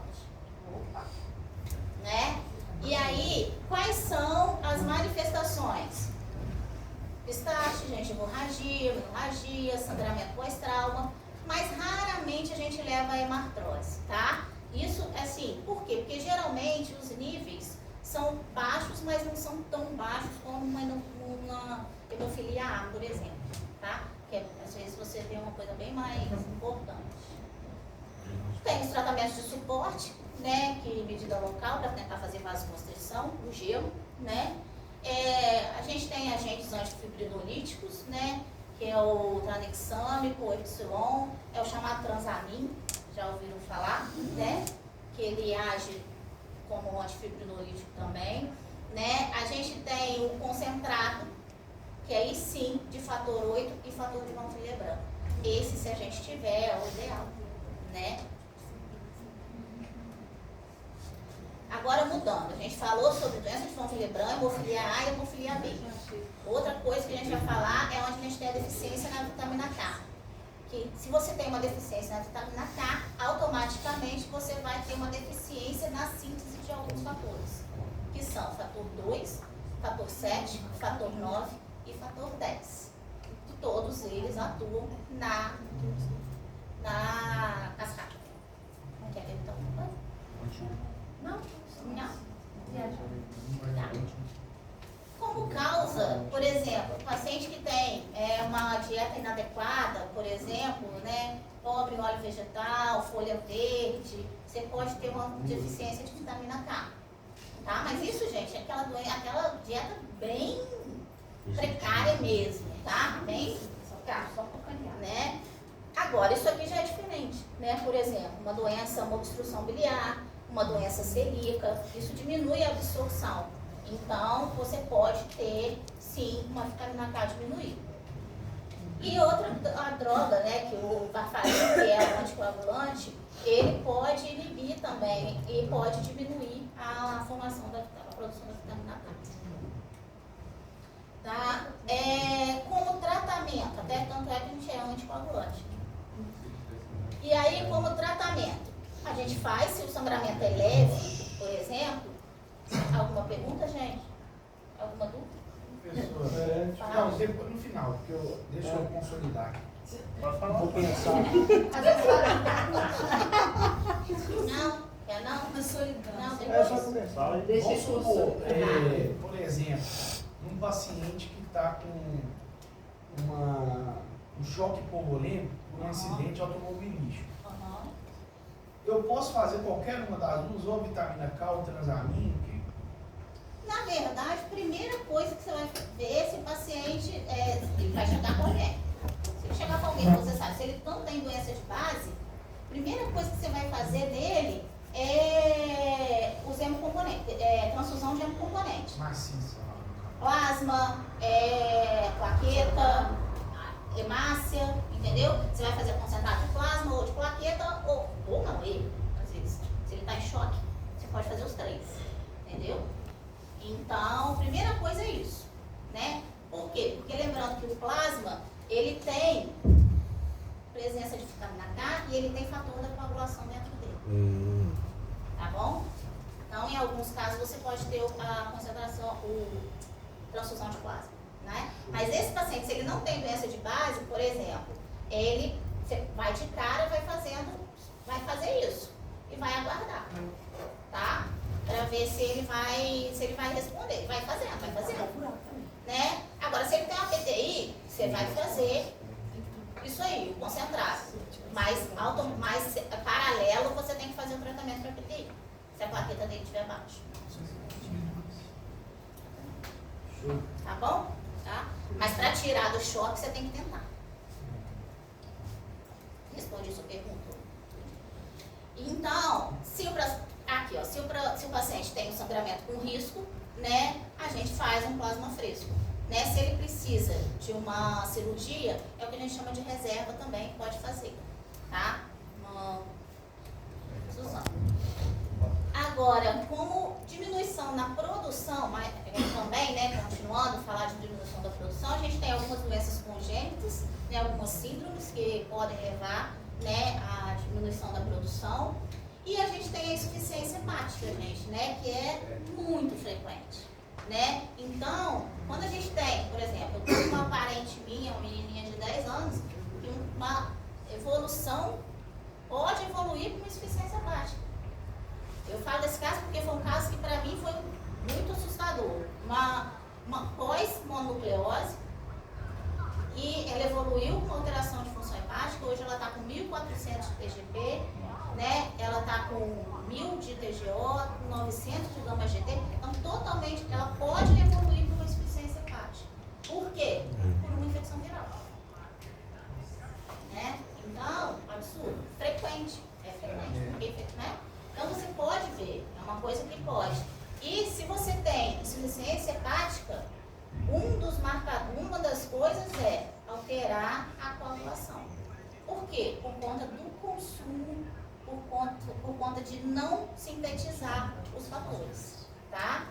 Né? E aí, quais são as manifestações? Pistache, gente, hemorragia, menorragia, sangramento pós-trauma, mas raramente a gente leva a hemartrose, tá? Isso, assim, por quê? Porque geralmente os níveis são baixos, mas não são tão baixos como uma hemofilia A, por exemplo, tá? Que às vezes você vê uma coisa bem mais importante. Tem os tratamentos de suporte, né, que medida local para tentar fazer vasoconstrição, o gelo, né? A gente tem agentes antifibrinolíticos, né, que é o tranexame, o Epsilon, é o chamado transamin, já ouviram falar, né? Que ele age como antifibrinolítico também, né? A gente tem o concentrado, que aí sim, de fator 8 e fator de von Willebrand. Esse, se a gente tiver, é o ideal, né? Agora mudando, a gente falou sobre doença de von Willebrand, hemofilia A e hemofilia B. Outra coisa que a gente vai falar é onde a gente tem a deficiência na vitamina K. Que se você tem uma deficiência na vitamina K, automaticamente você vai ter uma deficiência na síntese de alguns fatores, que são fator 2, fator 7, fator 9 e fator 10. Todos eles atuam na cascata. Não quer ver então? Não? Não. Tá. Como causa, por exemplo, paciente que tem uma dieta inadequada, por exemplo, né, pobre em óleo vegetal, folha verde, você pode ter uma deficiência de vitamina K. Tá? Mas isso, gente, é aquela dieta bem precária mesmo, tá? Bem, só porcaria, né? Agora, isso aqui já é diferente, né? Por exemplo, uma doença, uma obstrução biliar, uma doença celíaca, isso diminui a absorção. Então, você pode ter, sim, uma vitamina K diminuída. E outra a droga, né, que o varfarin, que é o anticoagulante, ele pode inibir também e pode diminuir a formação a produção da vitamina K. Tá? Como tratamento, até tanto é que a gente é anticoagulante. E aí, como tratamento, a gente faz, se o sangramento é leve, por exemplo. Alguma pergunta, gente? Alguma dúvida? Professor, não, depois no final, porque deixa eu consolidar aqui. Pode falar. Vou pensar. Às vezes não, quer não? Não, É só depois. conversar. Vamos supor, por exemplo, um paciente que está com um choque hipovolêmico por um acidente automobilístico. Eu posso fazer qualquer uma das duas, ou vitamina K ou transamin? Na verdade, a primeira coisa que você vai ver se o paciente ele vai chegar com alguém. Se ele chegar com alguém, você sabe, se ele não tem doença de base, a primeira coisa que você vai fazer dele é os hemocomponentes, transfusão de hemocomponentes. Maciça. Plasma, plaqueta, hemácia, entendeu? Você vai fazer concentrado de plasma ou de plaqueta, ou não, às vezes. Se ele está em choque, você pode fazer os três, entendeu? Então, a primeira coisa é isso, né? Por quê? Porque lembrando que o plasma, ele tem presença de vitamina K e ele tem fator da coagulação dentro dele. Tá bom? Então, em alguns casos, você pode ter a concentração, transfusão de plasma, né? Mas esse paciente, se ele não tem doença de base, por exemplo, você vai de cara, vai fazer isso e vai aguardar, tá? Para ver se ele vai responder. Ele vai fazendo, né? Agora, se ele tem uma PTI, você vai fazer isso aí, o concentrado. Mas paralelo, você tem que fazer o tratamento para PTI, se a plaqueta dele estiver baixa. Tá bom? Tá? Mas para tirar do choque, você tem que tentar. Responde sua pergunta. Então, se o paciente tem um sangramento com risco, né, a gente faz um plasmafresco. Né? Se ele precisa de uma cirurgia, é o que a gente chama de reserva também, pode fazer, tá? Suzana. Agora, como diminuição na produção, mas também, né, continuando a falar de diminuição da produção, a gente tem algumas doenças congênitas, né, algumas síndromes que podem levar, né, à diminuição da produção. E a gente tem a insuficiência hepática, gente, né, que é muito frequente, né? Então, quando a gente tem, por exemplo, eu tenho uma parente minha, uma menininha de 10 anos, que uma evolução pode evoluir com insuficiência hepática. Eu falo desse caso porque foi um caso que para mim foi muito assustador. Uma pós-mononucleose, e ela evoluiu com alteração de função hepática. Hoje ela está com 1.400 de TGP, né? Ela está com 1.000 de TGO, 900 de gama-GT. Então, totalmente, ela pode evoluir com uma insuficiência hepática. Por quê? Por uma infecção viral. Né? Então, absurdo. Frequente. É frequente. Né? Então, você pode ver. É uma coisa que pode. E se você tem insuficiência hepática, uma das coisas é alterar a coagulação. Por quê? Por conta do consumo, por conta de não sintetizar os fatores, tá?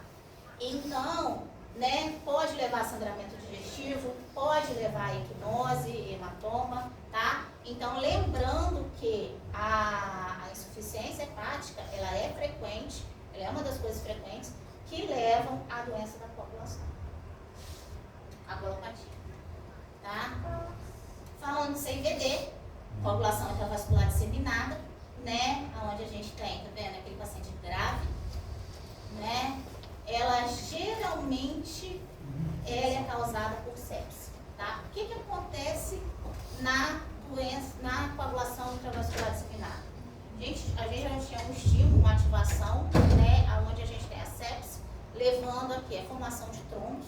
Então, né, pode levar a sangramento digestivo, pode levar a equinose, hematoma, tá? Então, lembrando que a insuficiência hepática, ela é frequente, ela é uma das coisas frequentes que levam à doença da coagulação. A coagulapatia, tá? Falando de CIVD, coagulação intravascular disseminada, né? Onde a gente tem, tá vendo, aquele paciente grave, né? Ela geralmente é causada por sepse, tá? O que acontece na doença, na coagulação intravascular disseminada? A gente já tinha um estímulo, uma ativação, né? Onde a gente tem a sepse, levando aqui a formação de trombos,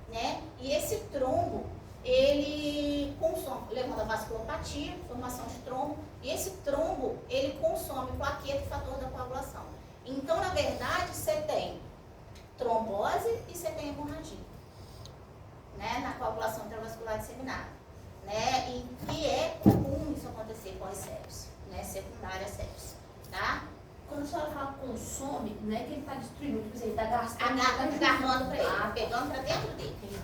né? E esse trombo, ele consome, levando a vasculopatia, formação de trombo, e esse trombo, ele consome plaqueta e fator da coagulação. Então, na verdade, você tem trombose e você tem hemorragia, né? Na coagulação intravascular disseminada, né? E que é comum isso acontecer pós-sepse, né? Secundária sepse, tá? Quando a senhora fala consome, não é que ele está destruindo, quer dizer, ele está gastando. Agarrando para ele, pegando para dentro dele.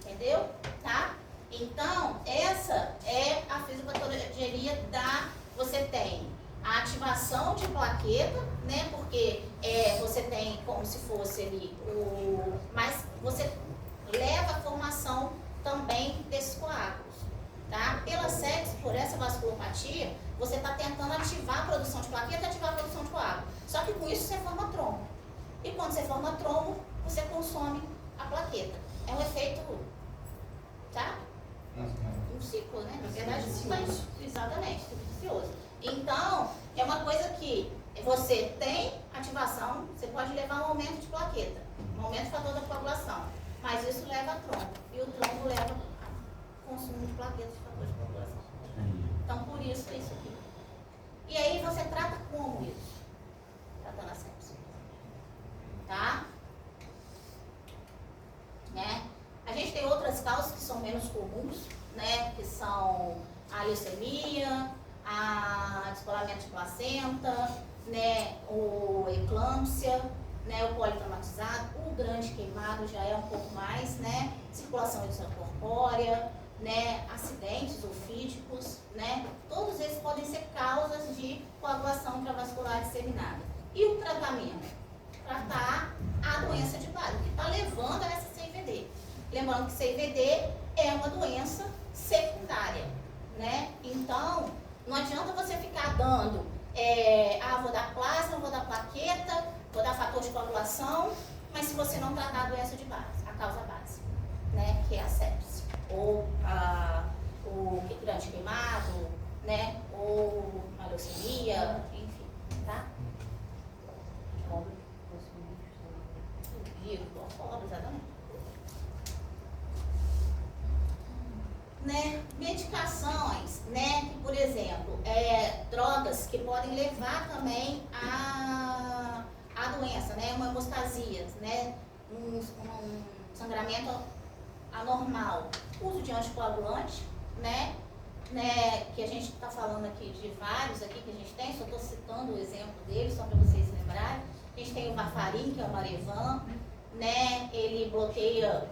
Entendeu? Tá? Então, essa é a fisiopatologia da... Você tem a ativação de plaqueta, né? Porque você tem como se fosse ali o... Mas você leva a formação também desses coágulos, tá? Pela sepse, por essa vasculopatia, você está tentando ativar a produção de plaqueta e ativar a produção de coágulo. Só que com isso você forma trombo. E quando você forma trombo, você consome a plaqueta. É um efeito, tá? Um ciclo, né? Na verdade, exatamente, ciclo vicioso. Então, é uma coisa que você tem ativação, você pode levar um aumento de plaqueta, um aumento de fator da coagulação, mas isso leva a trombo. E o trombo leva a consumo de plaquetas de fator de coagulação. Então, por isso é isso aqui. E aí, você trata como isso? Tratando a sepse. Tá? Né? A gente tem outras causas que são menos comuns, né? Que são a leucemia, a descolamento de placenta, né? O eclâmpsia, né? O politraumatizado, o grande queimado já é um pouco mais, né? Circulação extracorpórea, né? Acidentes ofídicos, né? Todos esses podem ser causas de coagulação intravascular disseminada. E o tratamento? Tratar a doença de base, que está levando a essa CIVD. Lembrando que CIVD é uma doença secundária, né? Então, não adianta você ficar dando, vou dar plasma, vou dar plaqueta, vou dar fator de coagulação, mas se você não tratar a doença de base, a causa base, né? Que é a sepse, ou o grande queimado, né? Ou a leucemia, enfim, tá? Exatamente. Né? Medicações, né? Que, por exemplo, drogas que podem levar também a doença, né? Uma hemostasia, né? um sangramento anormal, uso de anticoagulante, né? Que a gente está falando aqui de vários aqui que a gente tem, só estou citando o exemplo deles, só para vocês lembrarem. A gente tem o Varfarin, que é o Marevan, né? Ele bloqueia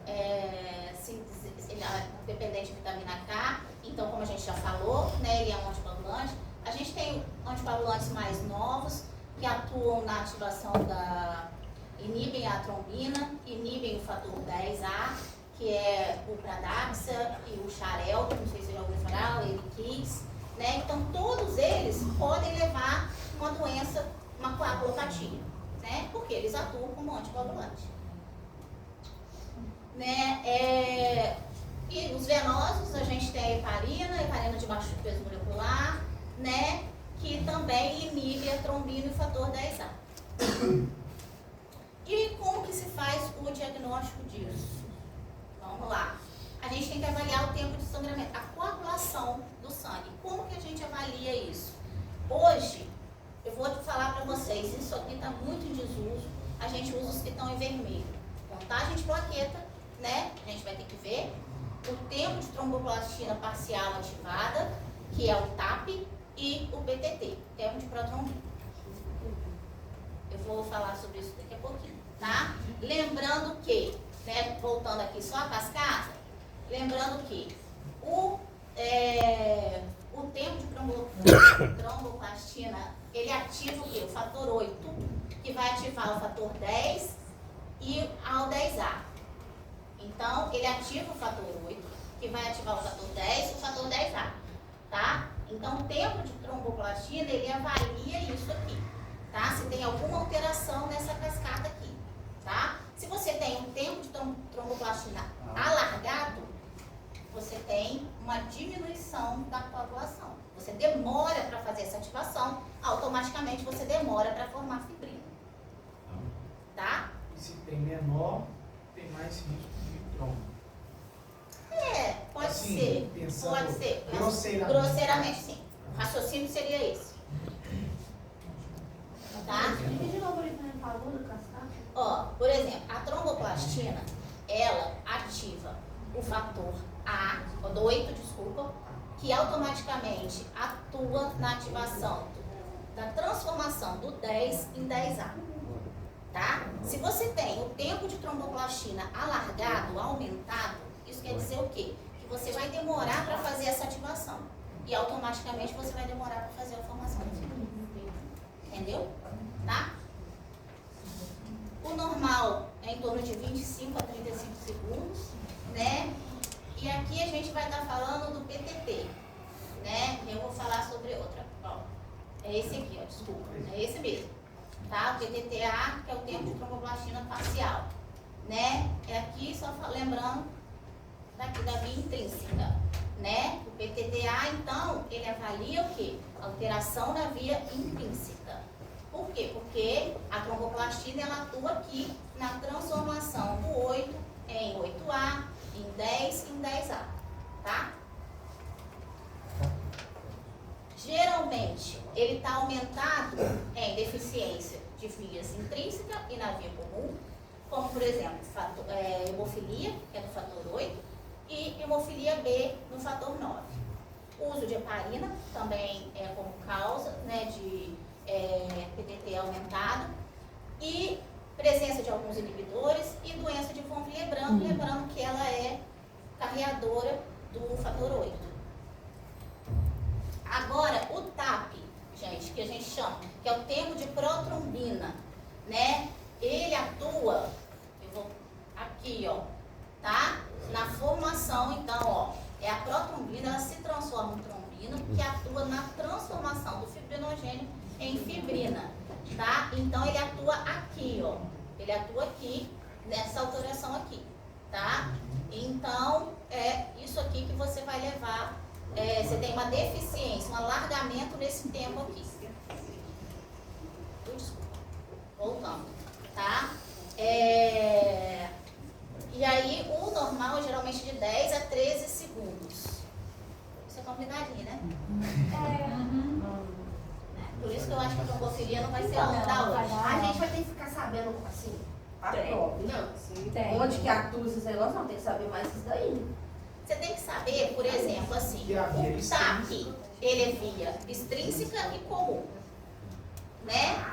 síntese, ele é dependente de vitamina K, então, como a gente já falou, né? Ele é um anticoagulante. A gente tem anticoagulantes mais novos, que atuam na ativação inibem a trombina, inibem o fator 10A, que é o Pradaxa e o Xarelto, não sei se você já ouviu falar, o Eliquis, né? Então, todos eles podem levar uma doença, uma coagulopatia, né? Porque eles atuam como anticoagulante. Né? E os venosos, a gente tem a heparina de baixo peso molecular, né? Que também inibe a trombina e o fator 10A. E como que se faz o diagnóstico disso? Vamos lá. A gente tem que avaliar o tempo de sangramento, a coagulação do sangue. Como que a gente avalia isso? Hoje, eu vou falar para vocês, isso aqui está muito em desuso, a gente usa os que estão em vermelho. Contagem de plaqueta, né? A gente vai ter que ver. O tempo de tromboplastina parcial ativada, que é o TAP, e o PTT, tempo de protrombina. Eu vou falar sobre isso daqui a pouquinho, tá? Lembrando que, né, voltando aqui só a cascata, lembrando que o tempo de tromboplastina, ele ativa o quê? O fator 8, que vai ativar o fator 10 e ao 10A. Então, ele ativa o fator 8, que vai ativar o fator 10 e o fator 10A, tá? Então, o tempo de tromboplastina, ele avalia isso aqui, tá? Se tem alguma alteração nessa cascata aqui, tá? Se você tem um tempo de tromboplastina alargado, você tem uma diminuição da coagulação. Você demora para fazer essa ativação, automaticamente você demora para formar fibrina, tá? E se tem menor, tem mais risco de trombo. Pode Assim, ser. pensando Pode ser. grosseiramente. Sim. O raciocínio seria esse. Tá? De novo, ele também falou do cascata. Ó, por exemplo, a tromboplastina, ela ativa o fator A8, que automaticamente atua na ativação da transformação do 10 em 10A. Tá? Se você tem o tempo de tromboplastina alargado, aumentado, isso quer dizer o quê? Que você vai demorar para fazer essa ativação. E automaticamente você vai demorar para fazer a formação do fibrina. Entendeu? Tá? O normal é em torno de 25 a 35 segundos, né? E aqui a gente vai estar falando do PTT, né? Eu vou falar sobre outra. Ó, é esse aqui, ó, desculpa. É esse mesmo. Tá? O PTTA, que é o tempo de tromboplastina parcial, né? É aqui, só lembrando daqui da via intrínseca, né? O PTTA, então, ele avalia o quê? Alteração na via intrínseca. Por quê? Porque a tromboplastina, ela atua aqui na transformação do 8 em 8A, em 10 em 10A, tá? Geralmente, ele está aumentado em deficiência de vias intrínseca e na via comum, como, por exemplo, hemofilia, que é do fator 8, e hemofilia B no fator 9. O uso de heparina também é como causa, né, de PTT aumentado, e presença de alguns inibidores e doença de von Willebrand, lembrando que ela é carreadora do fator 8. Agora, o TAP, gente, que a gente chama, que é o tempo de protrombina, né? Ele atua, eu vou aqui, ó, tá? Na formação, então, ó, é a protrombina, ela se transforma em trombina, que atua na transformação do fibrinogênio em fibrina, tá? Então, ele atua aqui, ó, ele atua aqui, nessa alteração aqui, tá? Então, é isso aqui que você vai levar. Você tem uma deficiência, um alargamento nesse tempo aqui. Desculpa. Voltando, tá? E aí, o normal é geralmente de 10 a 13 segundos. Isso é complicadinho, né? Por isso que eu acho que a trombofilia não vai ser longa hoje. A gente vai ter que ficar sabendo, assim, A prova. Não, Tem. onde que atua esses negócios, não, tem que saber mais isso daí. Você tem que saber, por exemplo, assim, Que a via o TAP, ele é via extrínseca e comum, né?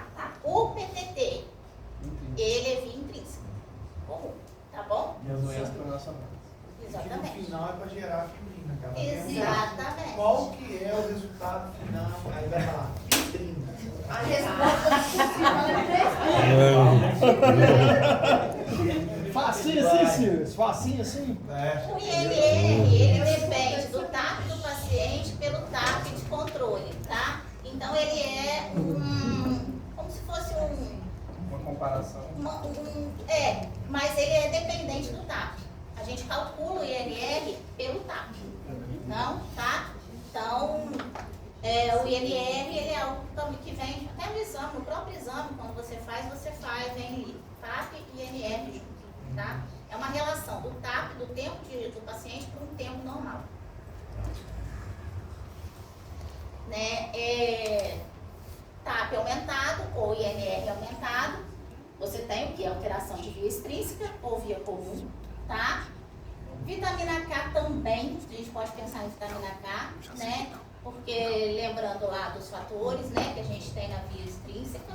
O PTT, ele é via intrínseca, comum, tá bom? E as doenças para nossa mãe. Que no Exatamente. final é para gerar fibrina, cara. Exatamente. Qual que é o resultado final? Aí vai falar, fibrina. A resposta Facinho assim, senhores. Facinho assim. O INR, ele depende do TAP do paciente pelo TAP de controle, tá? Então ele é como se fosse Uma comparação. mas ele é dependente do TAP. A gente calcula o INR pelo TAP, não, tá? Então, o INR, ele é algo que vem até no exame, no próprio exame, quando você faz, vem ali, TAP e INR junto, tá? É uma relação do TAP, do tempo do paciente para um tempo normal. Né? TAP aumentado ou INR aumentado, você tem o que? Alteração de via extrínseca ou via comum, tá? Vitamina K também, a gente pode pensar em vitamina K, né? Porque lembrando lá dos fatores, né, que a gente tem na via extrínseca,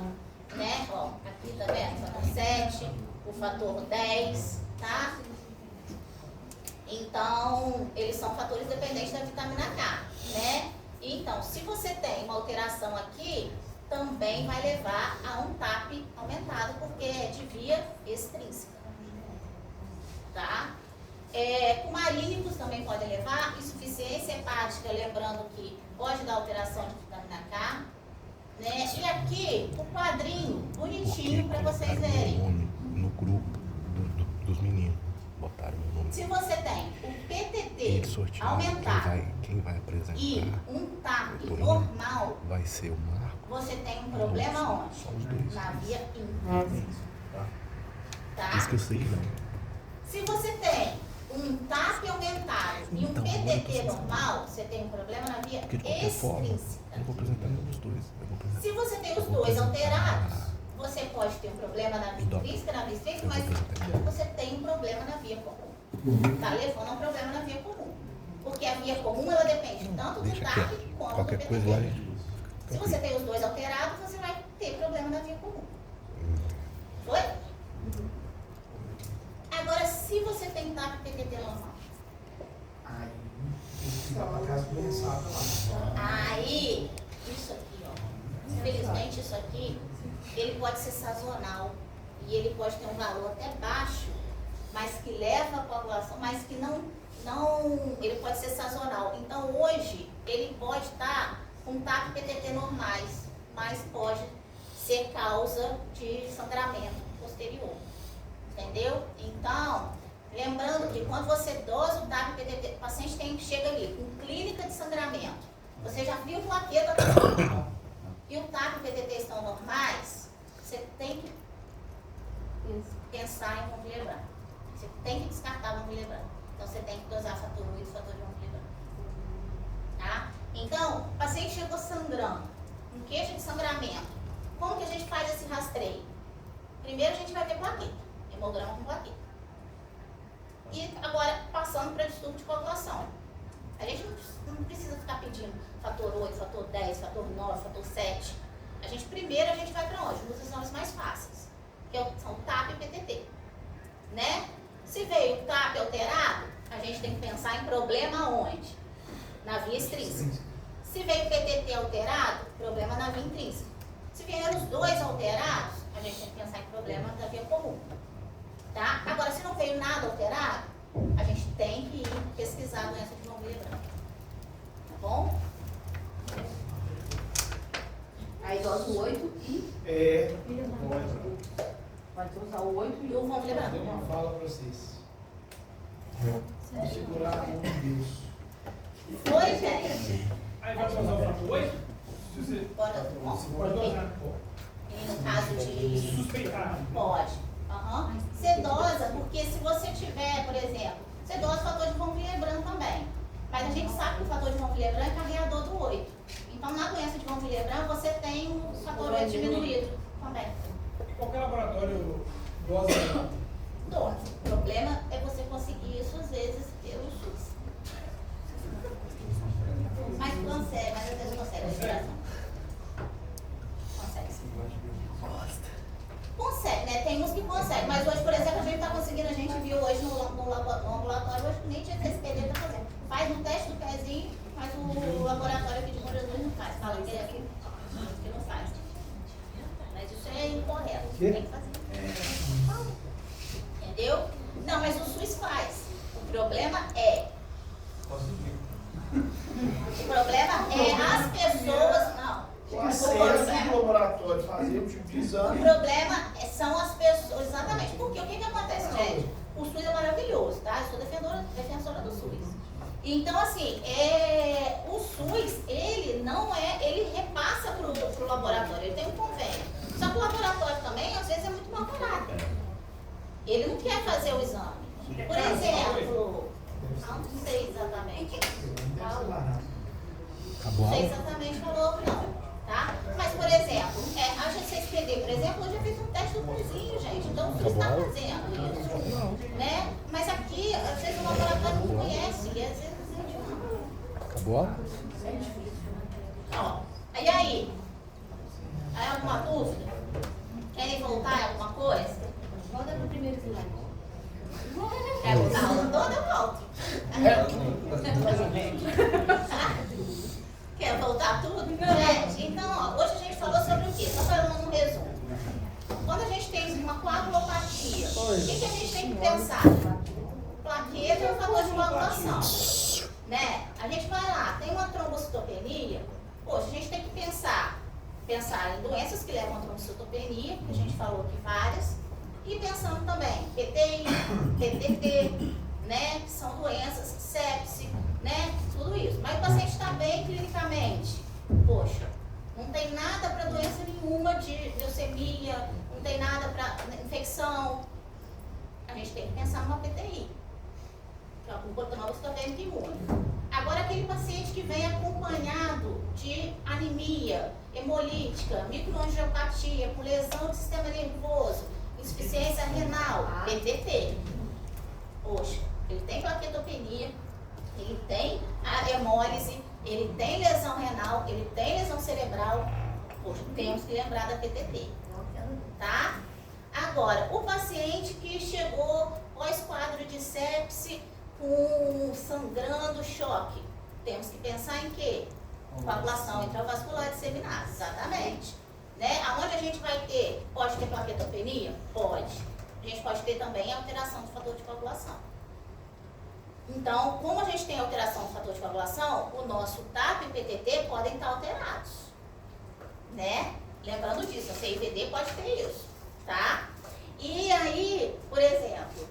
né? Ó, aqui tá vendo? O fator 7, o fator 10, tá? Então, eles são fatores dependentes da vitamina K, né? Então, se você tem uma alteração aqui, também vai levar a um TAP aumentado, porque é de via extrínseca, tá? Cumarínicos também podem levar, insuficiência hepática, lembrando que pode dar alteração de vitamina K, né? E aqui, o quadrinho bonitinho para vocês verem. No grupo dos meninos, botaram meu nome. Se você tem o PTT Eles sortearam aumentado quem vai apresentar. e um TAP doutor normal, vai ser o Marco. você tem um problema onde? Só os dois. Na via intrínseca. Tá? Isso que eu sei que não. Se você tem um TAP aumentado e um Então, PTT normal, você tem um problema na via Porque de qualquer forma, eu extrínseca. vou apresentar os dois. Eu vou apresentar. Se você tem os Eu vou dois apresentar- alterados, você pode ter um problema na via Então, intrínseca, na via extrínseca, eu vou mas apresentar. você tem um problema na via comum. Tá levando a um problema na via comum. Porque a via comum, ela depende tanto do Deixa TAP quieto. quanto do Qualquer PTT. coisa lá. Se você tem os dois alterados, você vai ter problema na via comum. Foi? Agora, se você tem TAP e PTT normal, Aí, tem que ficar para casa pensar. aí, isso aqui, ó. Infelizmente, isso aqui, ele pode ser sazonal. E ele pode ter um valor até baixo, mas que leva a população, mas que não, ele pode ser sazonal. Então, hoje, ele pode estar com TAP e PTT normais, mas pode ser causa de sangramento posterior. Entendeu? Então, lembrando que quando você dosa o TAP e PTT, o paciente chega ali com clínica de sangramento. Você já viu que o plaqueta está normal e o TAP e o PTT estão normais, você tem que pensar em vamos lembrar. Você tem que descartar vamos lembrar. Então você tem que dosar fator 8 e fator de vamos lembrar. Tá? Então, o paciente chegou sangrando, com queixa de sangramento. Como que a gente faz esse rastreio? Primeiro a gente vai ver plaqueta, hemograma com plaqueta. E agora, passando para distúrbio de coagulação. A gente não precisa ficar pedindo fator 8, fator 10, fator 9, fator 7. Primeiro a gente vai para onde? Nos exames mais fáceis, que são TAP e PTT. Né? Se veio TAP alterado, a gente tem que pensar em problema onde? Na via extrínseca. Se veio PTT alterado, problema na via intrínseca. Se vieram os dois alterados, a gente tem que pensar em problema da via comum. Tá? Agora, se não veio nada alterado, a gente tem que ir pesquisar a doença de mãovilha branca. Tá bom? Aí dosa o 8 e vai usar o 8 E o mãovilha Deu branca. uma fala para vocês. Vou segurar a mão de Deus. Foi, gente? Aí vai usar o fator 8? Se você Bora, bom, Pode dosar, pô. e no caso de... suspeitar. Pode. Aham. Você dosa, porque se você tiver, por exemplo, você dosa o fator de von Willebrand também. Mas a gente sabe que o fator de von Willebrand é carreador do 8. Então, na doença de von Willebrand, você tem o fator 8 diminuído também. Qualquer laboratório Dose. O problema é você conseguir isso às vezes pelo SUS. Mas consegue, mas às vezes consegue. Respiração. Consegue sim. Consegue, né? Tem uns que conseguem, mas hoje, por exemplo, a gente está conseguindo, a gente viu hoje no ambulatório, hoje nem tinha CSPD está fazendo. Faz um teste do pezinho, mas o laboratório aqui de Bom Jesus não faz. Fala que é aqui que não faz. Mas isso é incorreto, tem que fazer. Entendeu? Não, mas o SUS faz. O problema é. O problema é as pessoas. Não. O acesso do laboratório fazer o tipo de O exame. problema são as pessoas, exatamente. Porque o que acontece, gente? O SUS é maravilhoso, tá? Eu sou defensora do SUS. Então, assim, o SUS, ele não é, ele repassa pro laboratório, ele tem um convênio. Só que o laboratório também, às vezes, é muito mal barato. Ele não quer fazer o exame. Por exemplo, não sei exatamente. Não sei exatamente falou não, tá? Mas, por exemplo, a GCSPD, por exemplo, eu já fiz um teste do pezinho, gente. Então, o SUS está fazendo isso. Né? Mas aqui, às vezes, o laboratório não conhece, e às vezes a gente não. Acabou? Ó, e aí? Aí alguma dúvida? Querem voltar em alguma coisa? Volta pro primeiro slide. Quer voltar a aula toda? Eu volto. Quer voltar tudo? Gente, então, ó, hoje a gente falou sobre o quê? Só falando um resumo. Quando a gente tem uma coagulopatia, o que a gente tem que pensar? Plaqueta é um fator de coagulação. Né? A gente vai lá, tem uma trombocitopenia, poxa, a gente tem que pensar em doenças que levam a trombocitopenia, que a gente falou aqui várias, e pensando também PTI, PTT, né? Que são doenças, sepse, né? Tudo isso. Mas o paciente está bem clinicamente. Poxa, não tem nada para doença nenhuma de leucemia, não tem nada para infecção. A gente tem que pensar numa PTI. Que é o comportamento imune. Agora, aquele paciente que vem acompanhado de anemia, hemolítica, microangiopatia, com lesão do sistema nervoso, insuficiência renal, PTT. Poxa, ele tem plaquetopenia, ele tem a hemólise, ele tem lesão renal, ele tem lesão cerebral. Poxa, temos que lembrar da PTT. Tá? Agora, o paciente que chegou pós-quadro de sepse, com sangrando, choque, temos que pensar em quê? Coagulação intravascular disseminada, exatamente. Né? Aonde a gente vai ter, pode ter plaquetopenia? Pode. A gente pode ter também alteração do fator de coagulação. Então, como a gente tem alteração do fator de coagulação, o nosso TAP e PTT podem estar alterados. Né? Lembrando disso, a CIVD pode ter isso, tá? E aí, por exemplo,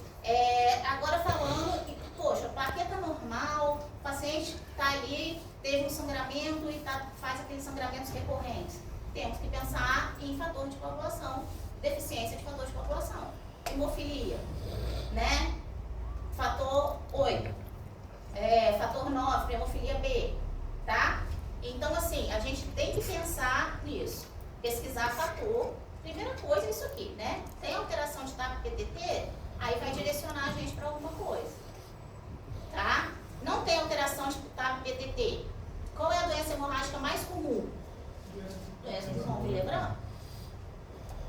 agora falando que, poxa, plaqueta normal, o paciente está ali, teve um sangramento e faz aqueles sangramentos recorrentes. Temos que pensar em fator de coagulação, deficiência de fator de coagulação. Hemofilia, né? Fator 8, fator 9, hemofilia B, tá? Então, assim, a gente tem que pensar nisso. Pesquisar fator. Primeira coisa é isso aqui, né? Tem alteração de TAP-PTT, aí vai direcionar a gente para alguma coisa. Tá? Não tem alteração de TAP-PTT. Qual é a doença hemorrágica mais comum? Doença de von Willebrand.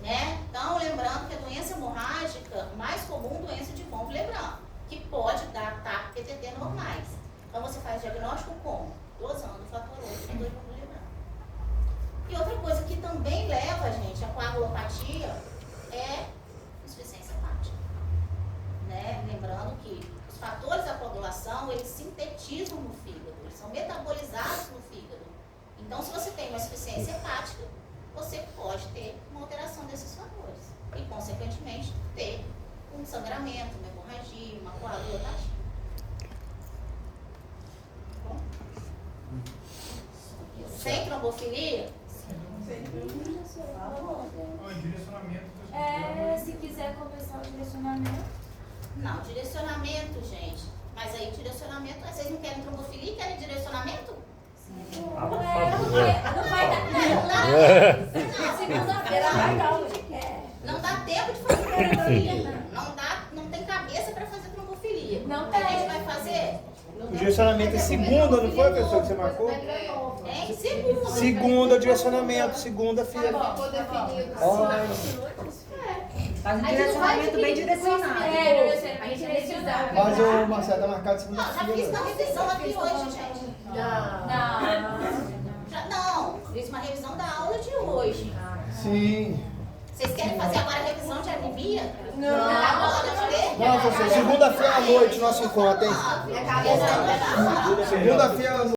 Né? Então, lembrando que a doença hemorrágica mais comum é a doença de von Willebrand, que pode dar TAP-PTT normais. Então, você faz diagnóstico como? Dosando o fator 8 e 2 de von Willebrand. E outra coisa que também leva a gente à coagulopatia é insuficiência hepática. Né? Lembrando que os fatores da coagulação, eles sintetizam no fígado, eles são metabolizados no fígado. Então, se você tem uma insuficiência hepática, você pode ter uma alteração desses fatores. E, consequentemente, ter um sangramento, uma hemorragia, uma coagulopatia. Bom? Sem trombofilia? Se quiser começar o direcionamento. Não, direcionamento, gente. Mas aí direcionamento, vocês não querem trombofilia e querem direcionamento? Não vai dar. Não dá tempo. Segunda-feira vai dar onde quer. Não dá tempo de fazer Não tem cabeça para fazer trombofilia. Não A tem. gente vai fazer O direcionamento é segunda, não foi, professor, que você marcou? em segunda. Segunda, direcionamento, segunda-feira. Ficou definido. Olha. Faz um A gente não vai direcionamento bem direcionado. A gente precisa. Mas o Marcelo tá marcado Não, já fiz segunda-feira. uma revisão aqui hoje, gente. Não, fiz uma revisão da aula de hoje. Sim. Vocês querem fazer agora a revisão de anemia? Não. Agora de ver? Não, professor, segunda-feira à noite nosso encontro, hein? Segunda-feira à noite. Segunda-feira à noite.